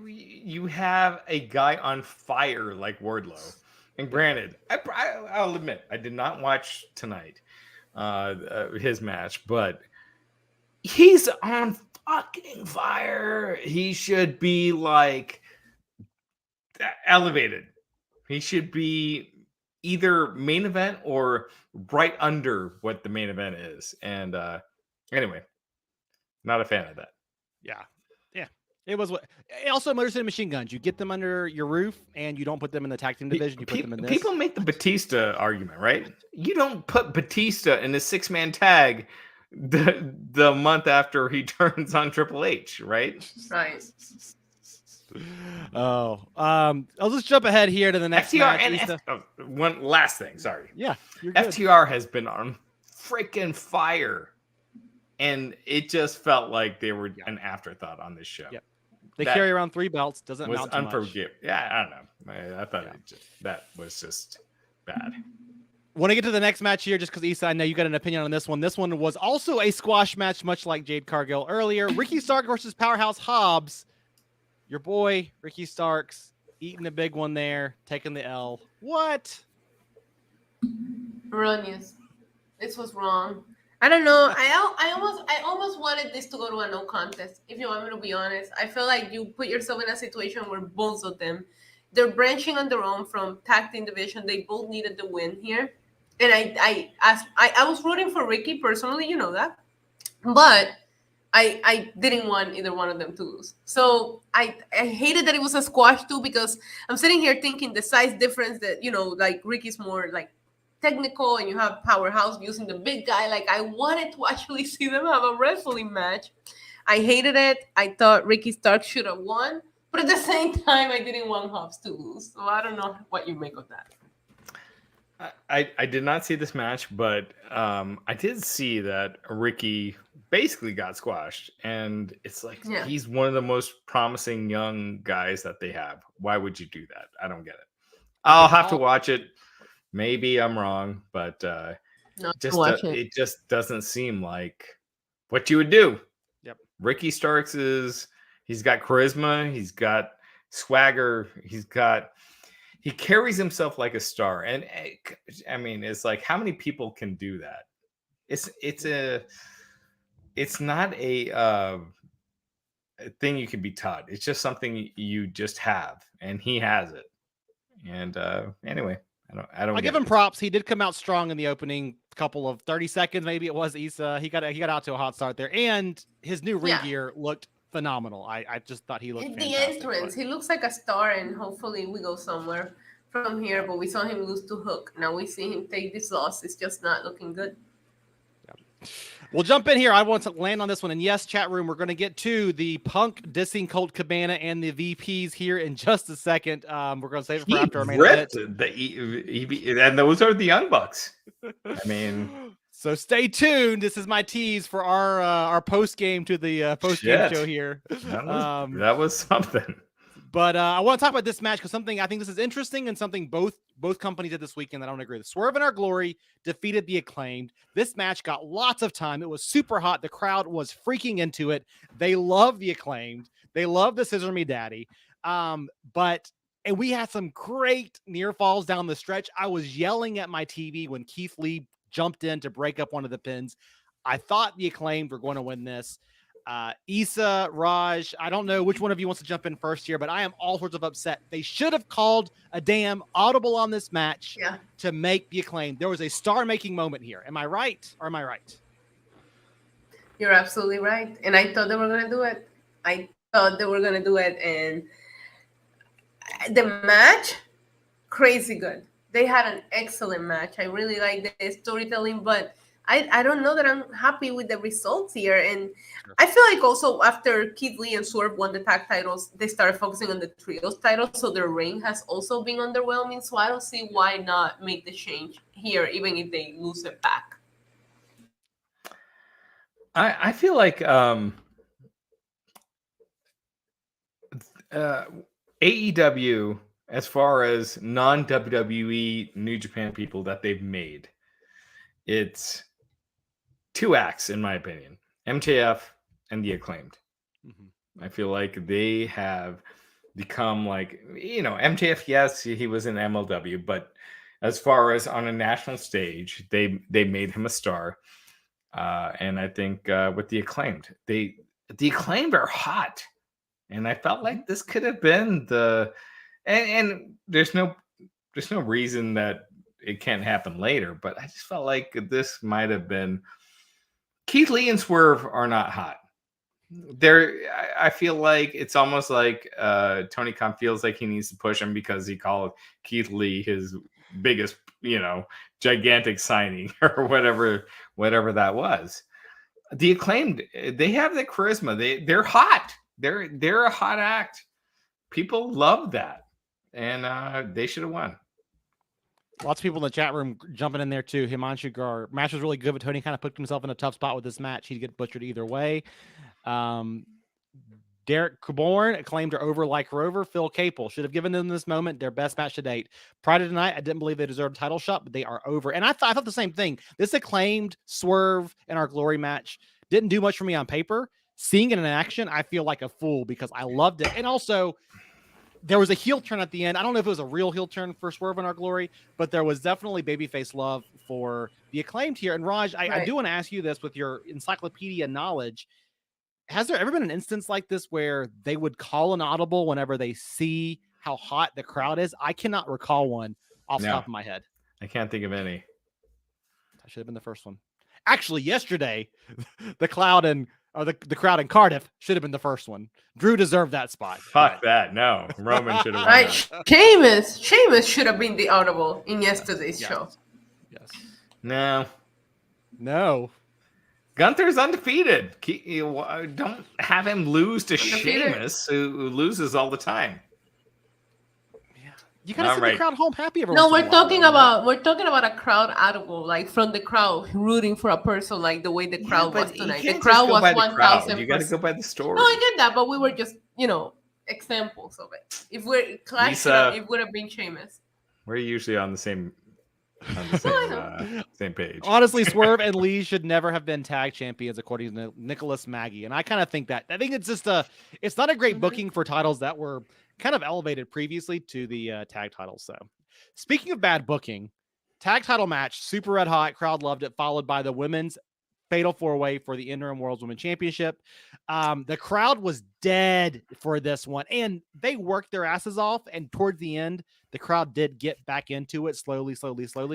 You have a guy on fire like Wardlow. And granted, I'll admit, I did not watch tonight, his match, but he's on fucking fire. He should be like elevated. He should be either main event or right under what the main event is. And anyway, not a fan of that. Yeah. It was what. Also, Motor City Machine Guns. You get them under your roof, and you don't put them in the tag team division. You put them in this. People make the Batista argument, right? You don't put Batista in a 6-man tag the month after he turns on Triple H, right? Right. Oh, I'll just jump ahead here to the next match. One last thing, sorry. Yeah, you're good. FTR has been on freaking fire, and it just felt like they were an afterthought on this show. Yep. They carry around 3 belts. Doesn't amount to much. Yeah, I don't know. I thought that was just bad. Want to get to the next match here just because, Issa, I know you got an opinion on this one. This one was also a squash match, much like Jade Cargill earlier. Ricky Stark versus Powerhouse Hobbs. Your boy, Ricky Starks, eating a big one there, taking the L. What? Erroneous. This was wrong. I don't know. I almost wanted this to go to a no contest. If you want me to be honest, I feel like you put yourself in a situation where both of them, they're branching on their own from tag team division. They both needed the win here, and I was rooting for Ricky personally. You know that, but I didn't want either one of them to lose. So I hated that it was a squash too, because I'm sitting here thinking the size difference that, like Ricky's more like technical and you have Powerhouse using the big guy. Like, I wanted to actually see them have a wrestling match. I hated it. I thought Ricky Stark should have won, but at the same time, I didn't want Hobbs to lose. So I don't know what you make of that. I did not see this match, but I did see that Ricky basically got squashed. And it's like, he's one of the most promising young guys that they have. Why would you do that? I don't get it. I'll have to watch it. Maybe I'm wrong, but it just doesn't seem like what you would do. Yep. Ricky Starks he's got charisma, he's got swagger, he carries himself like a star. And I mean, it's like, how many people can do that? It's not a thing you can be taught. It's just something you just have, and he has it. And anyway, I don't. I'll give him props. He did come out strong in the opening couple of 30 seconds. Maybe it was Issa. He got out to a hot start there, and his new ring gear looked phenomenal. I just thought he looked fantastic. The entrance, he looks like a star, and hopefully we go somewhere from here. But we saw him lose to Hook. Now we see him take this loss. It's just not looking good. We'll jump in here. I want to land on this one. And yes, chat room, we're going to get to the Punk dissing Colt Cabana and the VPs here in just a second. We're going to save it for after our main event. And those are the Young Bucks. I mean, so stay tuned. This is my tease for our post game to the post game show here. That was something. But I want to talk about this match because I think this is interesting and something both companies did this weekend that I don't agree with. Swerve and Our Glory defeated the Acclaimed. This match got lots of time. It was super hot. The crowd was freaking into it. They love the Acclaimed. They love the Scissor Me Daddy. And we had some great near falls down the stretch. I was yelling at my TV when Keith Lee jumped in to break up one of the pins. I thought the Acclaimed were going to win this. Issa, Raj, I don't know which one of you wants to jump in first here, but I am all sorts of upset. They should have called a damn audible on this match to make the Acclaim. There was a star-making moment here. Am I right or am I right? You're absolutely right. And I thought they were going to do it. And the match, crazy good. They had an excellent match. I really like the storytelling, but I don't know that I'm happy with the results here. And I feel like also after Keith Lee and Swerve won the tag titles, they started focusing on the trios titles. So their reign has also been underwhelming. So I don't see why not make the change here, even if they lose it back. I feel like AEW, as far as non-WWE New Japan people that they've made, it's two acts, in my opinion. MJF and the Acclaimed. Mm-hmm. I feel like they have become like, MJF, yes, he was in MLW, but as far as on a national stage, they made him a star. And I think with the Acclaimed, the Acclaimed are hot. And I felt like this could have been and there's no reason that it can't happen later, but I just felt like this might have been. Keith Lee and Swerve are not hot. I feel like it's almost like Tony Khan feels like he needs to push him because he called Keith Lee his biggest, gigantic signing or whatever that was. The Acclaimed, they have the charisma. They're hot. They're a hot act. People love that, and they should have won. Lots of people in the chat room jumping in there too. Himanshu Gar, match was really good, but Tony kind of put himself in a tough spot with this match. He'd get butchered either way. Derek Coborn, Acclaimed are over like Rover. Phil Capel should have given them this moment their best match to date. Prior to tonight, I didn't believe they deserved a title shot, but they are over. And I thought the same thing. This Acclaimed, Swerve, and Our Glory match didn't do much for me on paper. Seeing it in action, I feel like a fool because I loved it. And also, there was a heel turn at the end. I don't know if it was a real heel turn for Swerve and Our Glory, but there was definitely babyface love for the Acclaimed here. And Raj, I do want to ask you this with your encyclopedia knowledge. Has there ever been an instance like this where they would call an audible whenever they see how hot the crowd is? I cannot recall one off the top of my head. I can't think of any. I should have been the first one. Actually, yesterday, the crowd in Cardiff should have been the first one. Drew deserved that spot. Fuck that. No. Roman should have won. Right. Sheamus should have been the audible in yesterday's show. Yes. No. Gunther's undefeated. Don't have him lose to Sheamus, who loses all the time. You gotta send the crowd home happy every No, once in a while, we're talking about a crowd audible, like from the crowd rooting for a person, like the way the crowd was tonight. The crowd was 1,000%. You got to go by the story. No, I get that, but we were just, examples of it. If we're clashing, it would have been Sheamus. We're usually on the same same page. Honestly, Swerve and Lee should never have been tag champions, according to Nicholas Maggie. And I kind of think it's just it's not a great booking for titles that were kind of elevated previously to the tag titles. So speaking of bad booking, tag title match, super red hot, crowd loved it, followed by the women's fatal 4-way for the interim World's Women's Championship. The crowd was dead for this one, and they worked their asses off. And towards the end, the crowd did get back into it slowly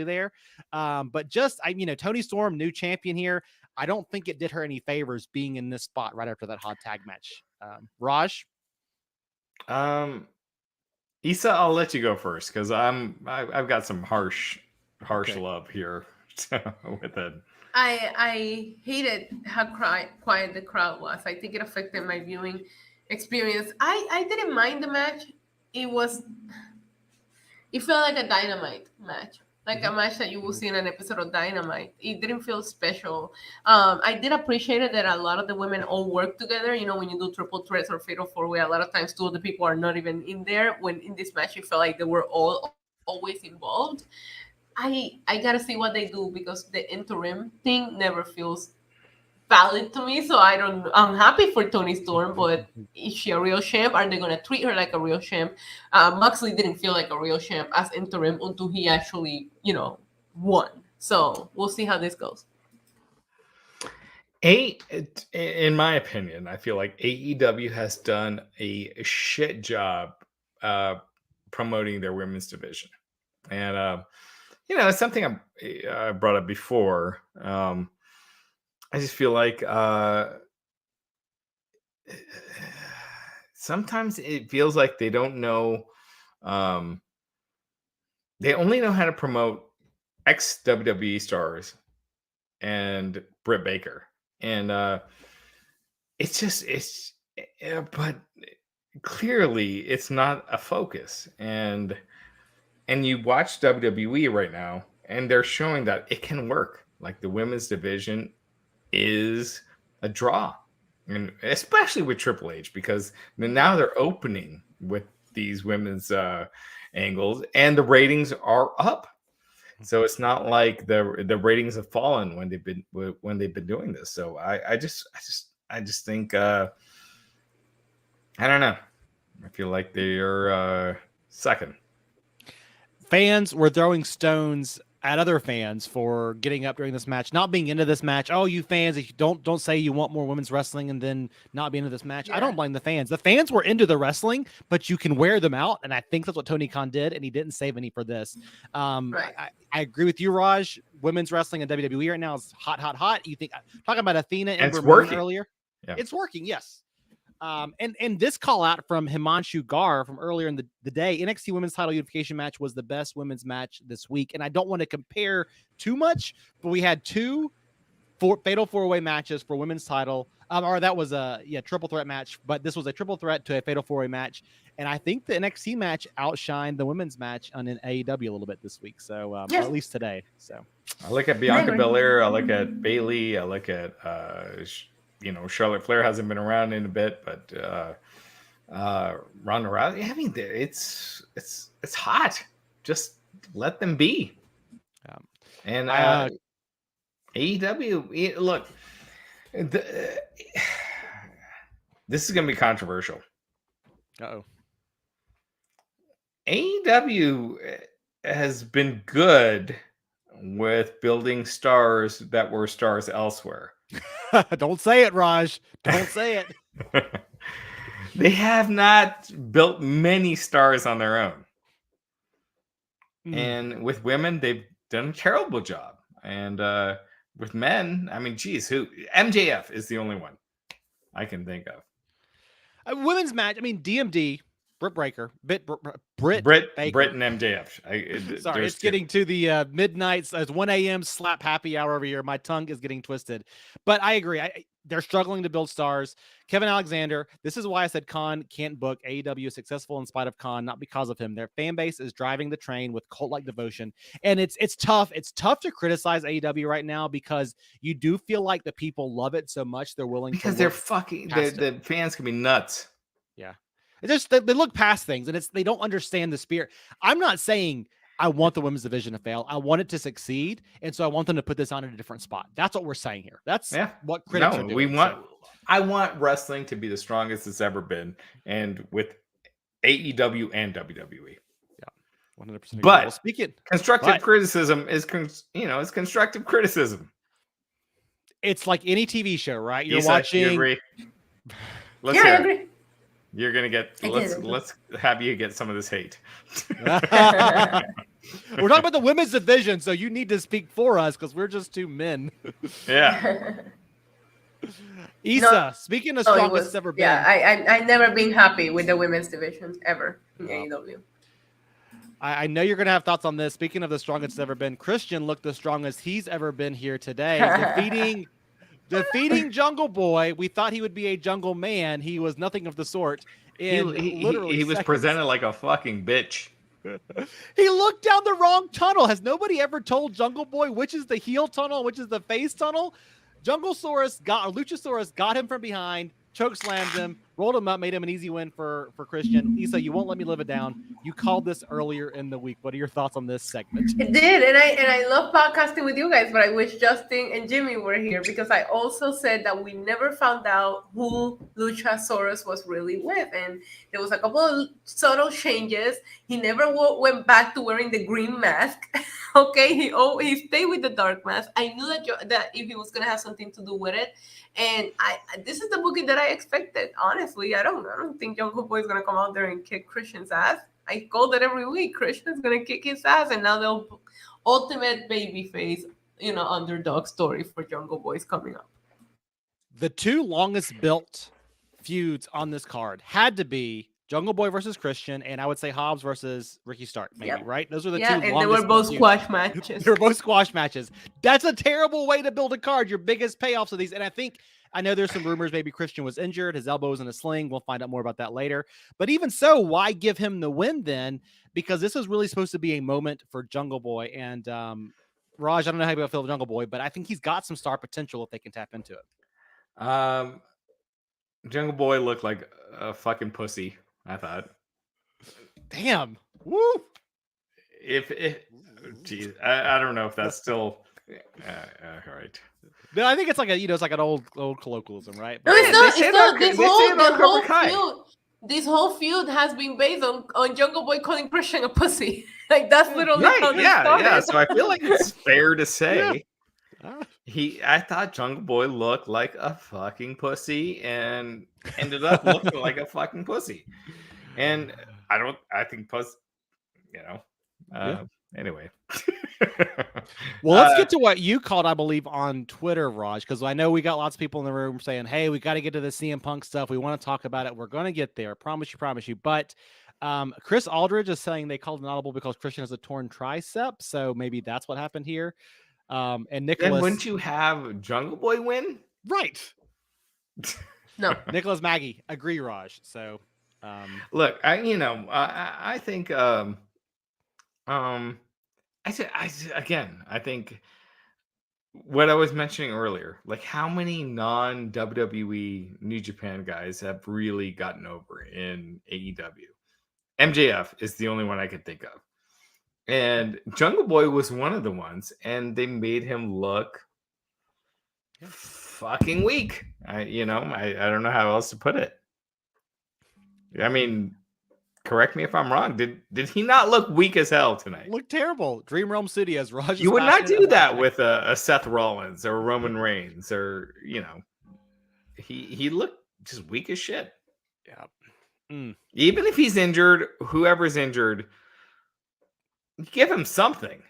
there. But just, Toni Storm, new champion here. I don't think it did her any favors being in this spot right after that hot tag match. Raj? Issa, I'll let you go first because I've got some harsh love here with it. I hated how quiet the crowd was. I think it affected my viewing experience. I didn't mind the match. It felt like a Dynamite match, like a match that you will see in an episode of Dynamite. It didn't feel special. I did appreciate it that a lot of the women all work together. When you do triple threats or fatal 4-way, a lot of times two of the people are not even in there. When in this match, it felt like they were all always involved. I gotta see what they do because the interim thing never feels valid to me. So I'm happy for Toni Storm, but is she a real champ? Are they gonna treat her like a real champ? Moxley didn't feel like a real champ as interim until he actually, won. So we'll see how this goes. In my opinion, I feel like AEW has done a shit job promoting their women's division, and it's something I brought up before. I just feel like sometimes it feels like they don't know. They only know how to promote ex-WWE stars and Britt Baker, and but clearly it's not a focus. And you watch WWE right now, and they're showing that it can work. Like the women's division is a draw, and especially with Triple H, because now they're opening with these women's angles, and the ratings are up. So it's not like the ratings have fallen when they've been doing this. So I just think I don't know. I feel like they're second. Fans were throwing stones at other fans for getting up during this match, not being into this match. Oh, you fans, if you don't say you want more women's wrestling and then not be into this match. Yeah. I don't blame the fans. The fans were into the wrestling, but you can wear them out. And I think that's what Tony Khan did. And he didn't save any for this. Right. I agree with you, Raj. Women's wrestling in WWE right now is hot, hot, hot. You think talking about Athena and Vermont earlier? Yeah. It's working. Yes. And this call out from Himanshu Gar from earlier in the day, NXT Women's Title Unification match was the best women's match this week. And I don't want to compare too much, but we had two fatal 4-way matches for women's title. Or that was a triple threat match, but this was a triple threat to a fatal 4-way match. And I think the NXT match outshined the women's match on an AEW a little bit this week. So or at least today. So I look at Bianca Belair. I look at Bayley. I look at Charlotte Flair hasn't been around in a bit, but Ronda Rousey. I mean, it's hot. Just let them be. And AEW, look, this is going to be controversial. Uh-oh. AEW has been good with building stars that were stars elsewhere. Don't say it, Raj. Don't say it. They have not built many stars on their own. And with women, they've done a terrible job. And with men, I mean, geez, MJF is the only one I can think of. A women's match, I mean, DMD, Britt Baker. Britt and MJF. Sorry, it's getting to the midnights. It's 1 a.m. slap happy hour over here. My tongue is getting twisted. But I agree. They're struggling to build stars. Kevin Alexander, this is why I said Khan can't book. AEW is successful in spite of Khan, not because of him. Their fan base is driving the train with cult-like devotion. And it's tough. It's tough to criticize AEW right now because you do feel like the people love it so much they're willing because to they're fucking the fans can be nuts. Yeah. It's just they look past things and they don't understand the spirit. I'm not saying I want the women's division to fail. I want it to succeed. And so I want them to put this on in a different spot. That's what we're saying here. That's what critics are doing. I want wrestling to be the strongest it's ever been. And with AEW and WWE. Yeah. 100%. But constructive criticism is constructive criticism. It's like any TV show, right? You're Isa, watching. You agree? Let's I hear agree. it. You're gonna get. Let's have you get some of this hate. We're talking about the women's division, so you need to speak for us because we're just two men. Yeah. Isa, speaking of strongest it's ever been. Yeah, I never been happy with the women's division ever in AEW. I know you're gonna have thoughts on this. Speaking of the strongest it's ever been, Christian looked the strongest he's ever been here today, defeating Jungle Boy. We thought he would be a jungle man. He was nothing of the sort. He was presented like a fucking bitch. He looked down the wrong tunnel. Has nobody ever told Jungle Boy which is the heel tunnel, which is the face tunnel? Luchasaurus got him from behind, choke slammed him, rolled him up, made him an easy win for Christian. Isa, you won't let me live it down. You called this earlier in the week. What are your thoughts on this segment? It did, and I love podcasting with you guys, but I wish Justin and Jimmy were here because I also said that we never found out who Luchasaurus was really with, and there was a couple of subtle changes. He never went back to wearing the green mask. Okay, he stayed with the dark mask. I knew that if he was gonna have something to do with it, and this is the booking that I expected. Honestly, I don't think Jungle Boy is gonna come out there and kick Christian's ass. I called it every week. Christian's gonna kick his ass, and now the ultimate babyface, underdog story for Jungle Boy's coming up. The two longest built feuds on this card had to be Jungle Boy versus Christian, and I would say Hobbs versus Ricky Stark, maybe, right? Those are the two longest. Yeah, and they were both squash matches. They were both squash matches. That's a terrible way to build a card. Your biggest payoffs of these, and I know there's some rumors maybe Christian was injured, his elbow was in a sling. We'll find out more about that later. But even so, why give him the win then? Because this is really supposed to be a moment for Jungle Boy. And Raj, I don't know how you feel about Jungle Boy, but I think he's got some star potential if they can tap into it. Jungle Boy looked like a fucking pussy, I thought. Damn. Woo. Geez, I don't know if that's still all right. No, I think it's like it's like an old colloquialism, right? No, it's not. This whole feud has been based on Jungle Boy calling Christian a pussy. Like that's literally how this started. Yeah. So I feel like it's fair to say I thought Jungle Boy looked like a fucking pussy and ended up looking like a fucking pussy. And I think anyway. Well, let's get to what you called, I believe, on Twitter, Raj, because I know we got lots of people in the room saying, hey, we got to get to the CM Punk stuff. We want to talk about it. We're going to get there. Promise you. But Chris Aldridge is saying they called an audible because Christian has a torn tricep. So maybe that's what happened here. And Nicholas. Then wouldn't you have Jungle Boy win? Right. No. Nicholas Maggie. Agree, Raj. So look, I think I think what I was mentioning earlier, like how many non-WWE New Japan guys have really gotten over in AEW? MJF is the only one I could think of. And Jungle Boy was one of the ones, and they made him look fucking weak. I don't know how else to put it. I mean, correct me if I'm wrong. Did he not look weak as hell tonight? Look terrible. Dream Realm City as Raj. You would not do that with a Seth Rollins or Roman Reigns or he looked just weak as shit. Yeah. Even if he's injured, whoever's injured, give him something.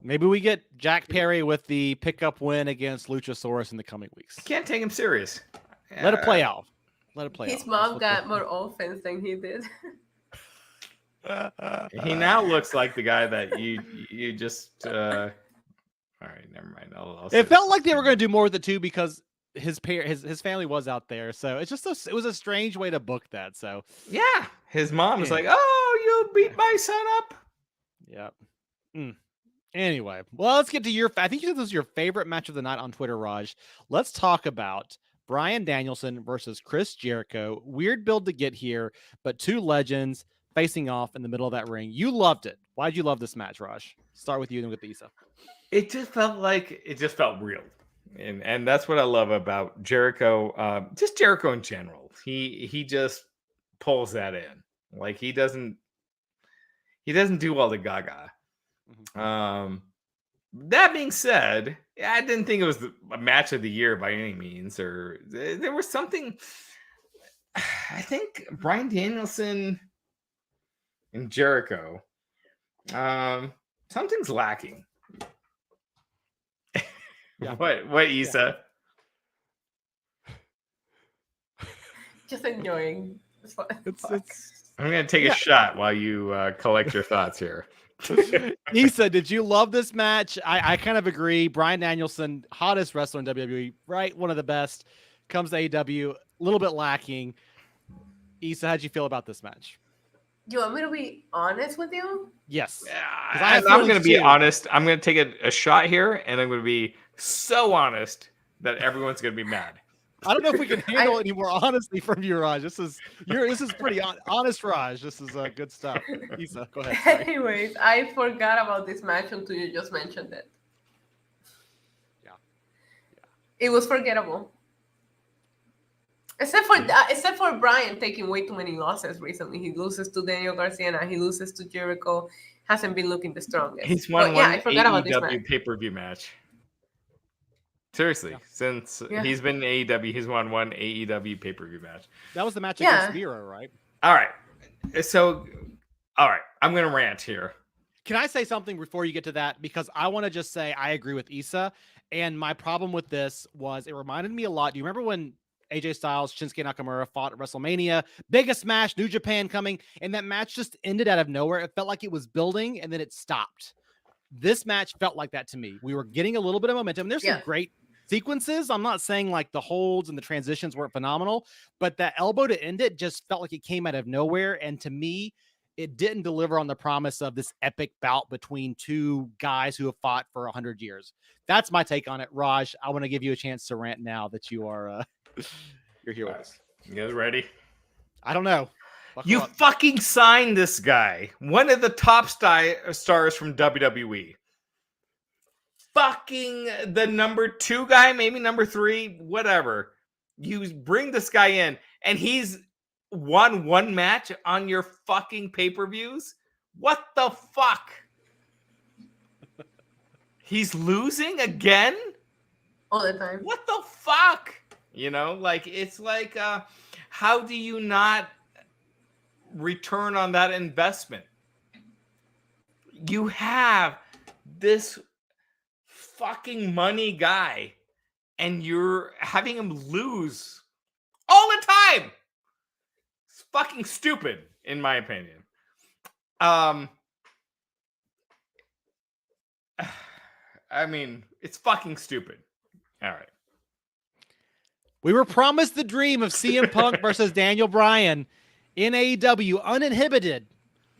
Maybe we get Jack Perry with the pickup win against Luchasaurus in the coming weeks. Can't take him serious. Let it play out. Let it play His out. mom got more offense than he did. He now looks like the guy that you just. All right, never mind. I'll It felt like they were going to do more with it too because his family was out there, so it's just it was a strange way to book that. So yeah, his mom is like, "Oh, you beat my son up." Yeah. Anyway, well, let's get to your. I think this was your favorite match of the night on Twitter, Raj. Let's talk about Bryan Danielson versus Chris Jericho. Weird build to get here, but two legends facing off in the middle of that ring. You loved it. Why did you love this match, Raj? Start with you and with Issa. It just felt real. And that's what I love about Jericho, just Jericho in general. He just pulls that in. Like he doesn't do all the gaga. Mm-hmm. That being said, I didn't think it was a match of the year by any means, or there was something. I think Bryan Danielson and Jericho, something's lacking. Yeah. What, Issa? Just enjoying. I'm gonna take a shot while you collect your thoughts here. Issa, did you love this match? I kind of agree. Bryan Danielson, hottest wrestler in WWE, right? One of the best. Comes to AEW, a little bit lacking. Issa, how'd you feel about this match? You want me to be honest with you? Yes. I'm going to be honest. I'm going to take a shot here, and I'm going to be so honest that everyone's going to be mad. I don't know if we can handle any more honesty from you, Raj. This is pretty honest, Raj. This is good stuff. Issa, go ahead. Sorry. Anyways, I forgot about this match until you just mentioned it. Yeah. It was forgettable. Except for Bryan taking way too many losses recently. He loses to Daniel Garcia and he loses to Jericho. Hasn't been looking the strongest. He's won one I forgot about this match. AEW pay-per-view match. Seriously, since he's been in AEW, he's won one AEW pay-per-view match. That was the match against Miro, right? All right. So, I'm going to rant here. Can I say something before you get to that? Because I want to just say I agree with Issa. And my problem with this was it reminded me a lot. Do you remember when AJ Styles, Shinsuke Nakamura fought at WrestleMania? Biggest match, New Japan coming. And that match just ended out of nowhere. It felt like it was building and then it stopped. This match felt like that to me. We were getting a little bit of momentum. There's some great sequences. I'm not saying like the holds and the transitions weren't phenomenal, but that elbow to end it just felt like it came out of nowhere. And to me, it didn't deliver on the promise of this epic bout between two guys who have fought for 100 years. That's my take on it. Raj, I want to give you a chance to rant now that you are you're here with us. You guys ready? I don't know. You fucking signed this guy, one of the top stars from WWE. Fucking the number 2 guy, maybe number 3, whatever. You bring this guy in, and he's won one match on your fucking pay-per-views? What the fuck? He's losing again? All the time. What the fuck? You know, like, it's like, how do you not return on that investment? You have this fucking money guy and you're having him lose all the time. It's fucking stupid, in my opinion. I mean, it's fucking stupid. All right. We were promised the dream of CM Punk versus Daniel Bryan in AEW, uninhibited,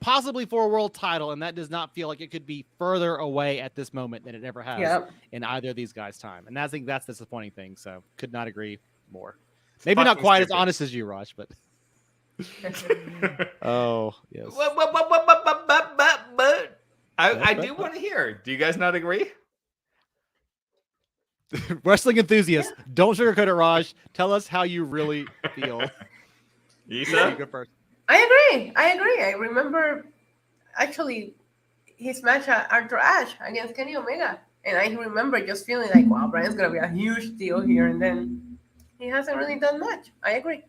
possibly for a world title, and that does not feel like it could be further away at this moment than it ever has in either of these guys' time. And I think that's the disappointing thing, so could not agree more. Maybe not quite as honest as you, Raj, but... Oh, yes. But I do want to hear. Do you guys not agree? Wrestling enthusiasts, don't sugarcoat it, Raj. Tell us how you really feel. Issa? Go first. I agree. I remember actually his match at Arthur Ashe against Kenny Omega. And I remember just feeling like, wow, Bryan's going to be a huge deal here. And then he hasn't really done much. I agree.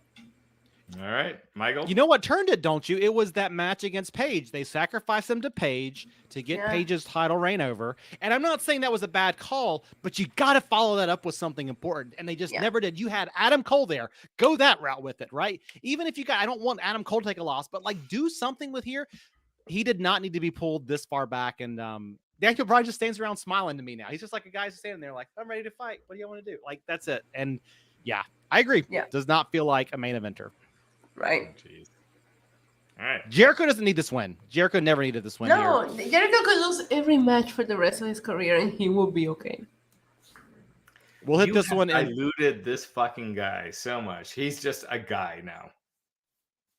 All right, Michael. You know what turned it, don't you? It was that match against Paige. They sacrificed him to Paige to get Paige's title reign over. And I'm not saying that was a bad call, but you got to follow that up with something important. And they just never did. You had Adam Cole there. Go that route with it, right? Even if you got, I don't want Adam Cole to take a loss, but like do something with here. He did not need to be pulled this far back. And Daniel Bryan just stands around smiling to me now. He's just like a guy standing there like, I'm ready to fight. What do you want to do? Like, that's it. And yeah, I agree. Yeah. Does not feel like a main eventer. Right. Jeez. All right. Jericho doesn't need this win. Jericho never needed this win. No, here. Jericho could lose every match for the rest of his career and he will be okay. We'll hit this one. Diluted this fucking guy so much. He's just a guy now.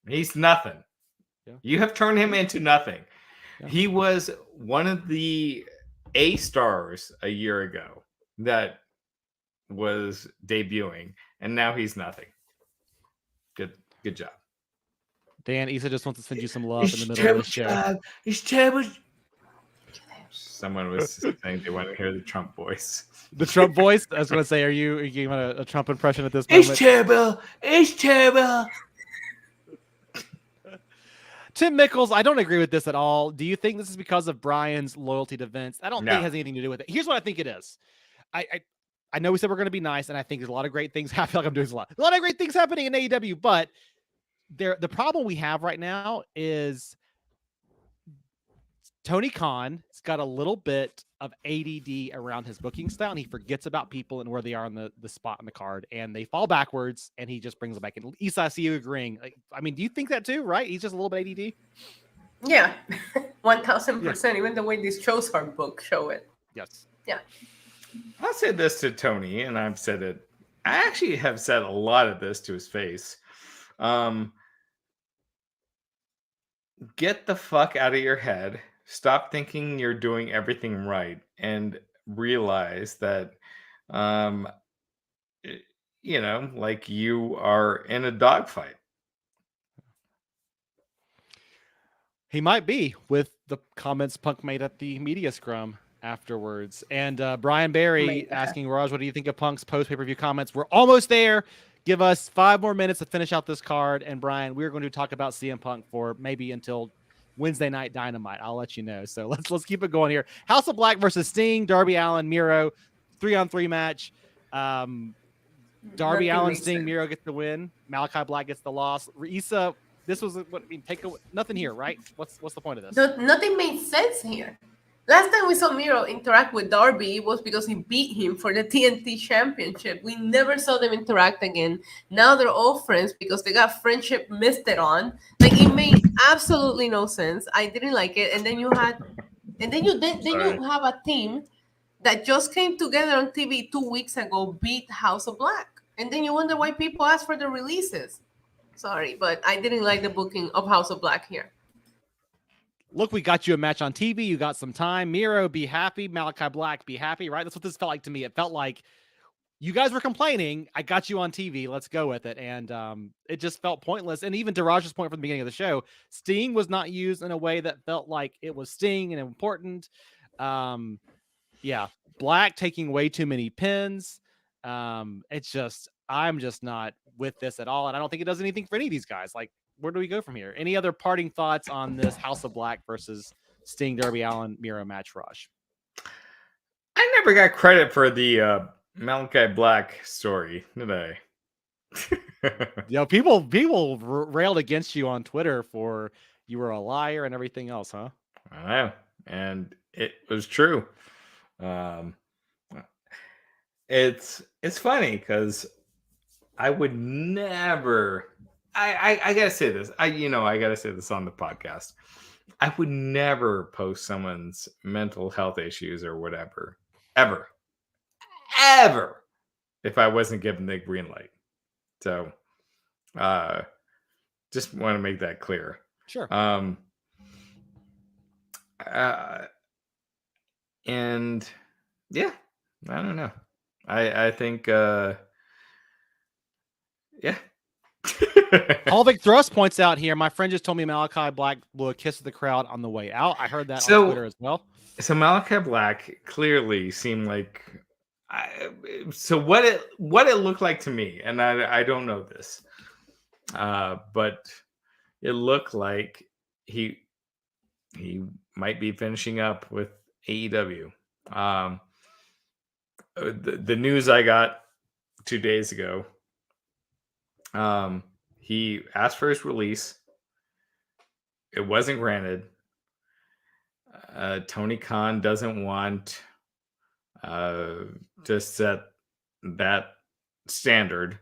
He's nothing. Yeah. You have turned him into nothing. Yeah. He was one of the A stars a year ago that was debuting, and now he's nothing. Good job. Dan, Issa just wants to send you some love in the middle of the show. It's terrible. Someone was saying they want to hear the Trump voice. The Trump voice? I was going to say, are you giving a Trump impression at this moment? It's terrible. It's terrible. Tim Mickles, I don't agree with this at all. Do you think this is because of Brian's loyalty to Vince? I don't think it has anything to do with it. Here's what I think it is. I know we said we're going to be nice, and I think there's a lot of great things. I feel like I'm doing a lot of great things happening in AEW, but the problem we have right now is Tony Khan has got a little bit of ADD around his booking style, and he forgets about people and where they are on the spot on the card, and they fall backwards, and he just brings them back. And Issa, I see you agreeing. I mean, do you think that too, right? He's just a little bit ADD? Yeah, 1000%. Even the way these shows are booked show it. Yes. Yeah. I'll say this to Tony, and I've said it. I actually have said a lot of this to his face. Get the fuck out of your head. Stop thinking you're doing everything right, and realize that, like you are in a dogfight. He might be, with the comments Punk made at the media scrum afterwards. And Brian Barry asking Raj, what do you think of Punk's post pay-per-view comments? We're almost there. Give us 5 more minutes to finish out this card. And Brian, we're going to talk about CM Punk for maybe until Wednesday night Dynamite. I'll let you know. So let's keep it going here. House of Black versus Sting, Darby Allin, Miro, 3-on-3 match. Darby Allin, Sting, Miro gets the win. Malachi Black gets the loss. Issa, this was what I mean. Nothing here, right? What's the point of this? Nothing made sense here. Last time we saw Miro interact with Darby, it was because he beat him for the TNT Championship. We never saw them interact again. Now they're all friends because they got friendship misted on. Like, it made absolutely no sense. I didn't like it. And then you have a team that just came together on TV 2 weeks ago, beat House of Black, and then you wonder why people ask for the releases. Sorry, but I didn't like the booking of House of Black here. Look, we got you a match on TV. You got some time. Miro, be happy. Malachi Black, be happy, right? That's what this felt like to me. It felt like you guys were complaining. I got you on TV. Let's go with it. And it just felt pointless. And even to Raj's point from the beginning of the show, Sting was not used in a way that felt like it was Sting and important. Black taking way too many pins. I'm just not with this at all. And I don't think it does anything for any of these guys. Like, where do we go from here? Any other parting thoughts on this House of Black versus Sting, Darby Allin, Miro match, Raj? I never got credit for the Malachi Black story, did I? People railed against you on Twitter for you were a liar and everything else, huh? I know, and it was true. It's funny because I would never. I gotta say this. I gotta say this on the podcast. I would never post someone's mental health issues or whatever, ever, if I wasn't given the green light. So, just want to make that clear. Sure. And yeah, I don't know. I think, yeah. Halvik Thrust points out here, my friend just told me Malachi Black blew a kiss to the crowd on the way out. I heard that on Twitter as well. So Malachi Black clearly seemed like, what it looked like to me, and I don't know this. But it looked like he might be finishing up with AEW. The news I got 2 days ago, he asked for his release. It wasn't granted. Tony Khan doesn't want to set that standard,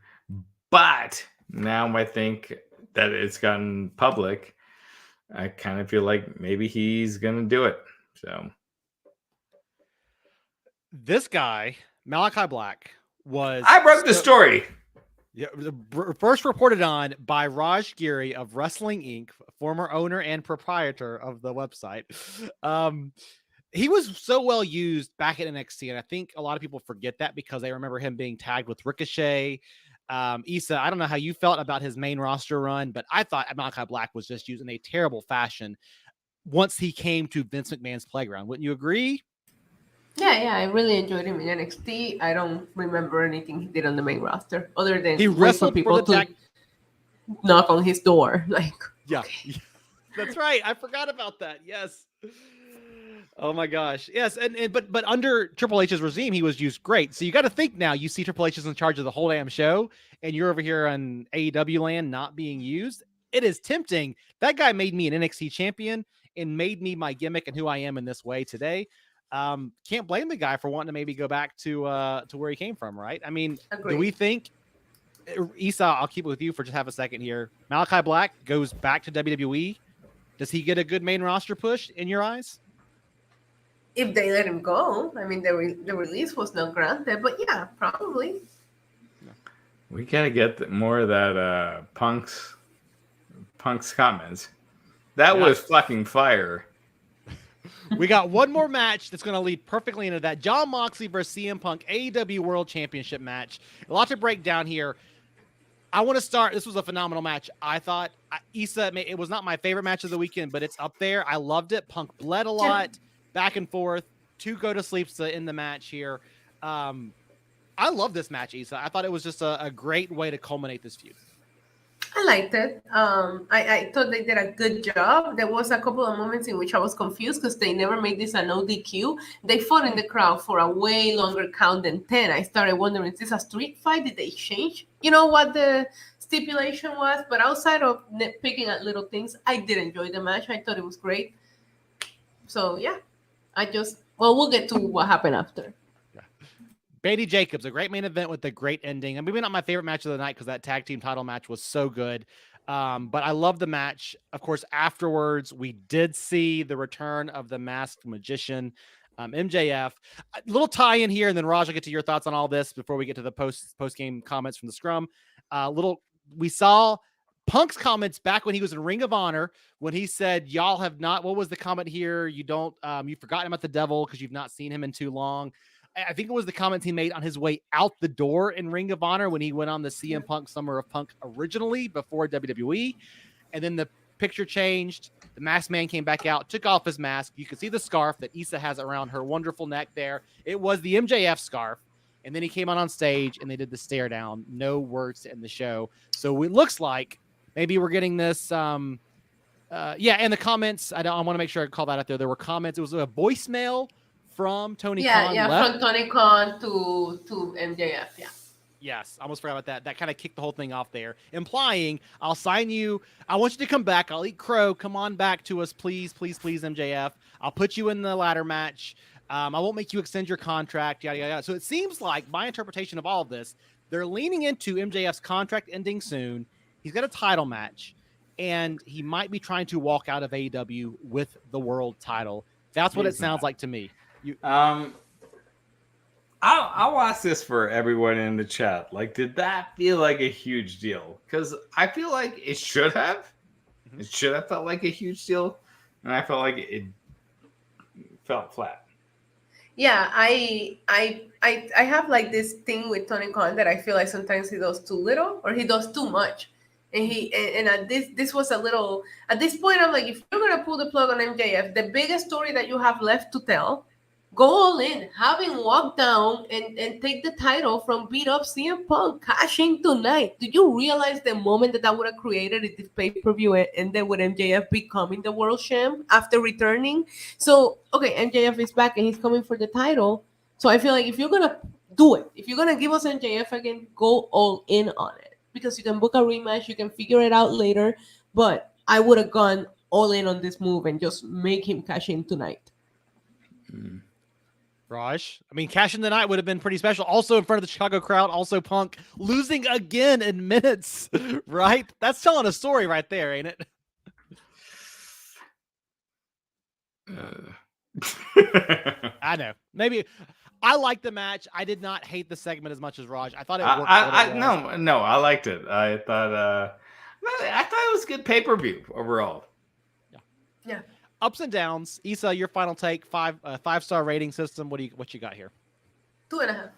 but now I think that it's gotten public. I kind of feel like maybe he's gonna do it. So this guy, Malachi Black, was I broke the story. Yeah, first reported on by Raj Giri of Wrestling Inc., former owner and proprietor of the website. He was so well used back at NXT, and I think a lot of people forget that because they remember him being tagged with Ricochet. Issa, I don't know how you felt about his main roster run, but I thought Malachi Black was just used in a terrible fashion once he came to Vince McMahon's playground. Wouldn't you agree? Yeah, I really enjoyed him in NXT. I don't remember anything he did on the main roster other than he wrestled people to knock on his door. Like, yeah, that's right. I forgot about that. Yes. Oh my gosh. Yes. But under Triple H's regime, he was used great. So you got to think now you see Triple H is in charge of the whole damn show and you're over here on AEW land not being used. It is tempting. That guy made me an NXT champion and made me my gimmick and who I am in this way today. Can't blame the guy for wanting to maybe go back to where he came from, right? I mean, Agreed. Do we think, Issa, I'll keep it with you for just half a second here. Malachi Black goes back to WWE. Does he get a good main roster push in your eyes? If they let him go, I mean, the release was not granted, but yeah, probably. We gotta get more of that Punk's comments. That was fucking fire. We got one more match that's going to lead perfectly into that. Jon Moxley versus CM Punk AEW World Championship match. A lot to break down here. I want to start. This was a phenomenal match. I thought, Issa, it was not my favorite match of the weekend, but it's up there. I loved it. Punk bled a lot, back and forth. 2 go to sleeps in the match here. I love this match, Issa. I thought it was just a great way to culminate this feud. I liked it. I thought they did a good job. There was a couple of moments in which I was confused because they never made this an ODQ. They fought in the crowd for a way longer count than 10. I started wondering, is this a street fight? Did they change? You know what the stipulation was? But outside of picking at little things, I did enjoy the match. I thought it was great. So, yeah. We'll get to what happened after. Beatty Jacobs, a great main event with a great ending. Maybe not my favorite match of the night because that tag team title match was so good. But I love the match. Of course, afterwards, we did see the return of the masked magician, MJF. A little tie-in here, and then Raj, I'll get to your thoughts on all this before we get to the post-game comments from the scrum. We saw Punk's comments back when he was in Ring of Honor when he said, y'all have not, what was the comment here? You've forgotten about the devil because you've not seen him in too long. I think it was the comments he made on his way out the door in Ring of Honor when he went on the CM Punk Summer of Punk originally before WWE. And then the picture changed. The masked man came back out, took off his mask. You could see the scarf that Issa has around her wonderful neck there. It was the MJF scarf. And then he came on stage and they did the stare down. No words to end the show. So it looks like maybe we're getting this. And the comments, I want to make sure I call that out there. There were comments. It was a voicemail from Tony Khan. From Tony Khan to MJF. Yeah. Yes, I almost forgot about that. That kind of kicked the whole thing off there, implying I'll sign you. I want you to come back. I'll eat crow. Come on back to us, please, please, please, MJF. I'll put you in the ladder match. I won't make you extend your contract. Yada yada. So it seems like my interpretation of all of this, they're leaning into MJF's contract ending soon. He's got a title match, and he might be trying to walk out of AEW with the world title. That's what it sounds like to me. I'll ask this for everyone in the chat. Like, did that feel like a huge deal? Because I feel like it should have. It should have felt like a huge deal, and I felt like it felt flat. Yeah, I have like this thing with Tony Khan that I feel like sometimes he does too little or he does too much. And at this was a little, at this point, I'm like, if you're going to pull the plug on MJF, the biggest story that you have left to tell Go all in. Having walked down and take the title from beat up CM Punk, cash in tonight. Do you realize the moment that would have created if this pay-per-view ended with MJF becoming the world champ after returning? So, okay, MJF is back and he's coming for the title. So I feel like if you're going to do it, if you're going to give us MJF again, go all in on it. Because you can book a rematch, you can figure it out later. But I would have gone all in on this move and just make him cash in tonight. Raj, I mean, cash in the night would have been pretty special. Also in front of the Chicago crowd, also Punk losing again in minutes, right? That's telling a story right there, ain't it? I know. Maybe I liked the match. I did not hate the segment as much as Raj. I thought it worked. No, I liked it. I thought it was a good pay-per-view overall. Yeah. Ups and downs. Issa, your final take. 5-star rating system. What you got here? 2.5.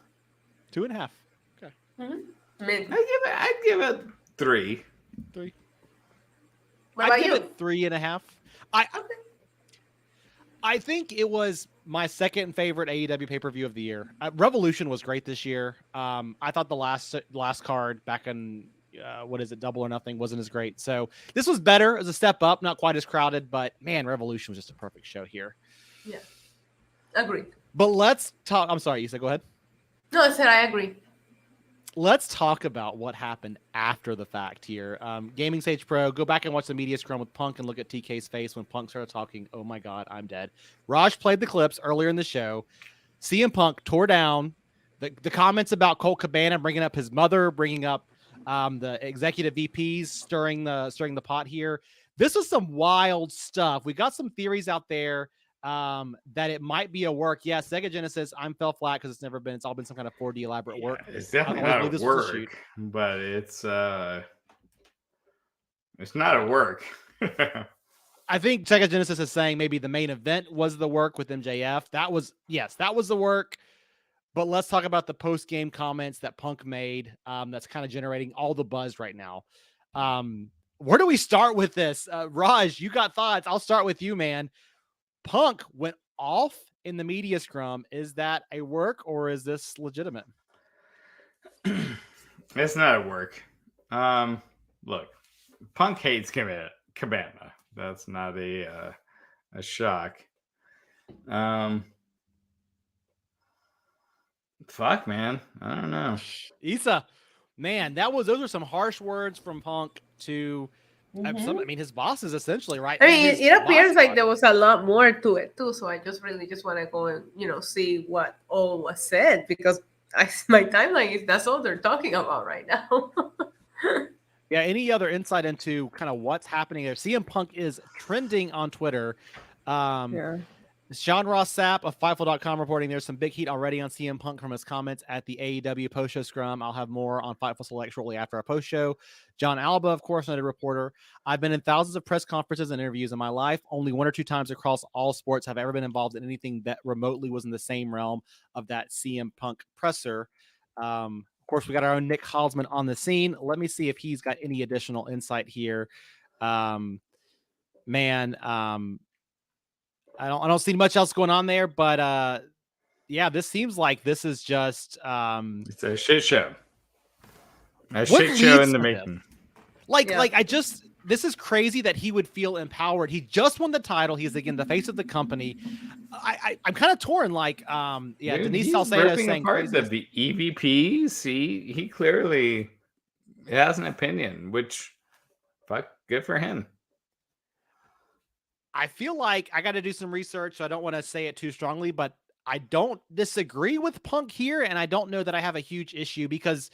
2.5. Okay. Mm-hmm. I'd give it 3. 3. What about you? It 3.5. I think it was my second favorite AEW pay-per-view of the year. Revolution was great this year. I thought the last card back in Double or Nothing wasn't as great. So this was better as a step up, not quite as crowded, but man, Revolution was just a perfect show here. Yeah, agreed. But let's talk. I'm sorry, Issa, go ahead. No, I said I agree. Let's talk about what happened after the fact here. Gaming Sage Pro, go back and watch the media scrum with Punk and look at TK's face when Punk started talking. Oh my God, I'm dead. Raj played the clips earlier in the show. CM Punk tore down the comments about Colt Cabana bringing up his mother, bringing up the executive VPs stirring the pot here. This was some wild stuff. We got some theories out there that it might be a work. Yeah, Sega Genesis, I'm fell flat because it's all been some kind of 4D elaborate work. It's definitely not a work, but it's not a work. I think Sega Genesis is saying maybe the main event was the work with MJF. That was the work. But let's talk about the post-game comments that Punk made. That's kind of generating all the buzz right now. Where do we start with this? Raj, you got thoughts. I'll start with you, man. Punk went off in the media scrum. Is that a work or is this legitimate? It's not a work. Look, Punk hates Cabana. That's not a shock. Fuck, man. I don't know. Issa, man, those are some harsh words from Punk to. I mean, his boss is essentially right. I mean, it appears like there was a lot more to it too. So I just want to go and see what all was said because my timeline is that's all they're talking about right now. Yeah. Any other insight into kind of what's happening there? CM Punk is trending on Twitter. Yeah. Sean Ross Sapp of Fightful.com reporting there's some big heat already on CM Punk from his comments at the AEW post-show scrum. I'll have more on Fightful Select shortly after our post-show. John Alba, of course, another reporter. I've been in thousands of press conferences and interviews in my life. Only 1 or 2 times across all sports have I ever been involved in anything that remotely was in the same realm of that CM Punk presser. Of course, we got our own Nick Halsman on the scene. Let me see if he's got any additional insight here. I don't see much else going on there, but yeah, this seems like this is just it's a shit show. A shit show in the making. This is crazy that he would feel empowered. He just won the title. He's again the face of the company. I'm kind of torn. Dude, Denise Salcedo saying that the EVPs. He clearly has an opinion, which good for him. I feel like I got to do some research, so I don't want to say it too strongly, but I don't disagree with Punk here, and I don't know that I have a huge issue because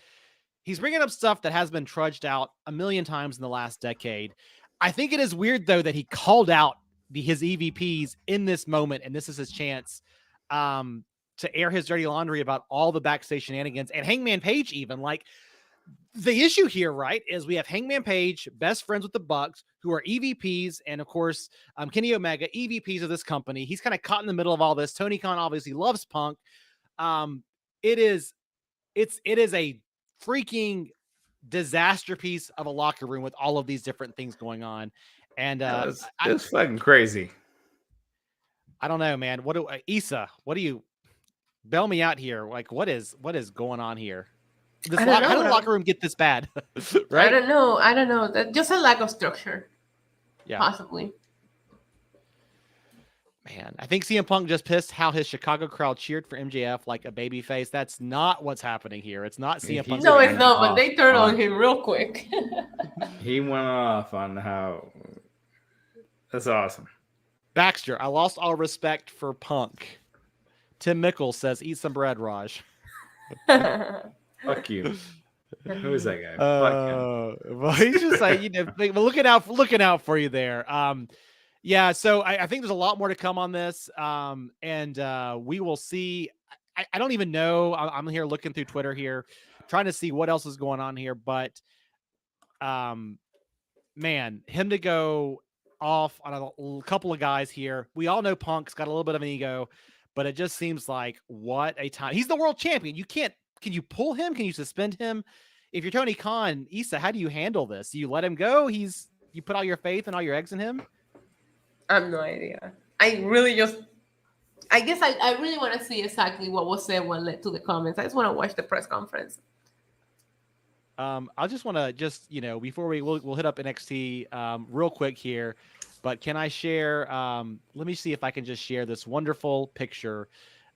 he's bringing up stuff that has been trudged out a million times in the last decade. I think it is weird, though, that he called out his EVPs in this moment, and this is his chance to air his dirty laundry about all the backstage shenanigans, and Hangman Page even. The issue here, right, is we have Hangman Page, best friends with the Bucks, who are EVPs, and of course, Kenny Omega, EVPs of this company. He's kind of caught in the middle of all this. Tony Khan obviously loves Punk. It is a freaking disaster piece of a locker room with all of these different things going on, and it's fucking crazy. I don't know, man. What do Issa? What do you bail me out here? Like, what is going on here? This I don't know, how did the bro. locker room get this bad? I Right? don't know. That just a lack of structure, Yeah. possibly. Man, I think CM Punk just pissed how his Chicago crowd cheered for MJF like a baby face. That's not what's happening here. It's not CM Punk. No, it's went not. But off they turned on on- him real quick. He went off on how. That's awesome. Baxter, I lost all respect for Punk. Tim Mickles says, "Eat some bread, Raj." Fuck you. Who is that guy? Fuck him. Well, he's just like, looking out for you there. Yeah. So I think there's a lot more to come on this. And we will see. I don't even know. I'm here looking through Twitter here, trying to see what else is going on here. But, man, him to go off on a couple of guys here. We all know Punk's got a little bit of an ego, but it just seems like what a time. He's the world champion. Can you pull him? Can you suspend him? If you're Tony Khan, Issa, how do you handle this? Do you let him go? You put all your faith and all your eggs in him? I have no idea. I guess I really want to see exactly what was said, what led to the comments. I just want to watch the press conference. I just want to before we'll hit up NXT real quick here, but can I share? Let me see if I can just share this wonderful picture.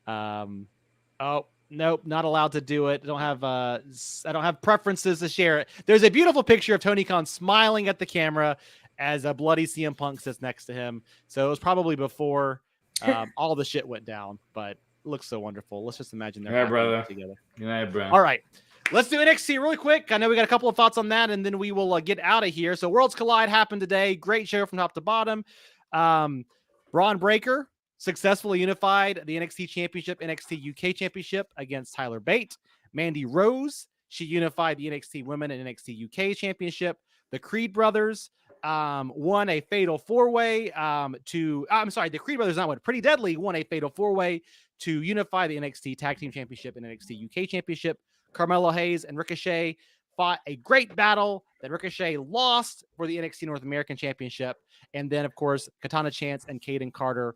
Oh, nope, not allowed to do it. I don't have preferences to share it. There's a beautiful picture of Tony Khan smiling at the camera as a bloody CM Punk sits next to him. So it was probably before all the shit went down, but it looks so wonderful. Let's just imagine they're brother together. Good night, bro. All right. Let's do NXT really quick. I know we got a couple of thoughts on that, and then we will get out of here. So Worlds Collide happened today. Great show from top to bottom. Braun Breaker successfully unified the NXT Championship, NXT UK Championship against Tyler Bate. Mandy Rose, she unified the NXT Women and NXT UK Championship. The Creed Brothers won a fatal four-way the Creed Brothers not won. Pretty Deadly won a fatal four-way to unify the NXT Tag Team Championship and NXT UK Championship. Carmelo Hayes and Ricochet fought a great battle that Ricochet lost for the NXT North American Championship. And then, of course, Katana Chance and Kaden Carter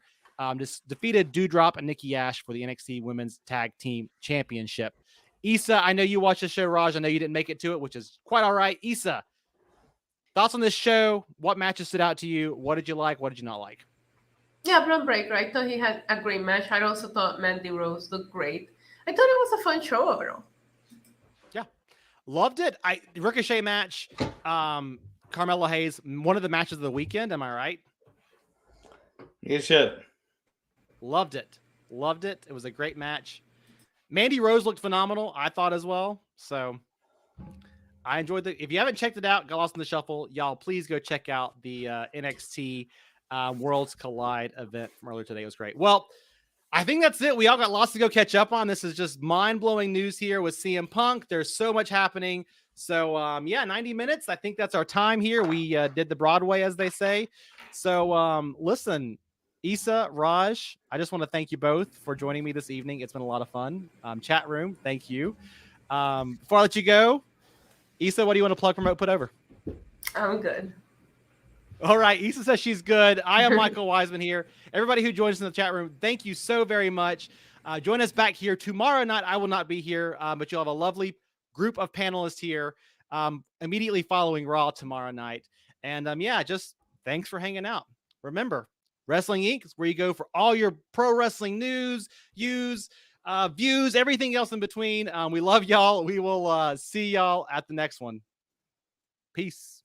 just defeated Doudrop and Nikki Ash for the NXT Women's Tag Team Championship. Issa, I know you watched the show, Raj. I know you didn't make it to it, which is quite all right. Issa, thoughts on this show? What matches stood out to you? What did you like? What did you not like? Yeah, Braun Breaker. I thought he had a great match. I also thought Mandy Rose looked great. I thought it was a fun show overall. Yeah, loved it. The Ricochet match, Carmelo Hayes, one of the matches of the weekend. Am I right? Good shit. Loved it. It was a great match. Mandy Rose looked phenomenal, I thought as well. So I enjoyed if you haven't checked it out, got lost in the shuffle, y'all, please go check out the NXT Worlds Collide event from earlier today. It was great. Well, I think that's it. We all got lots to go catch up on. This is just mind-blowing news here with CM Punk. There's so much happening. So, 90 minutes. I think that's our time here. We did the Broadway, as they say. So, listen, Issa, Raj, I just want to thank you both for joining me this evening. It's been a lot of fun. Chat room, thank you. Before I let you go, Issa, what do you want to plug, promote, put over? I'm good. All right. Issa says she's good. I am Michael Wiseman here. Everybody who joins us in the chat room, thank you so very much. Join us back here tomorrow night. I will not be here, but you'll have a lovely group of panelists here immediately following Raw tomorrow night. And just thanks for hanging out. Remember, Wrestling Inc. is where you go for all your pro wrestling news, views, everything else in between. We love y'all. We will see y'all at the next one. Peace.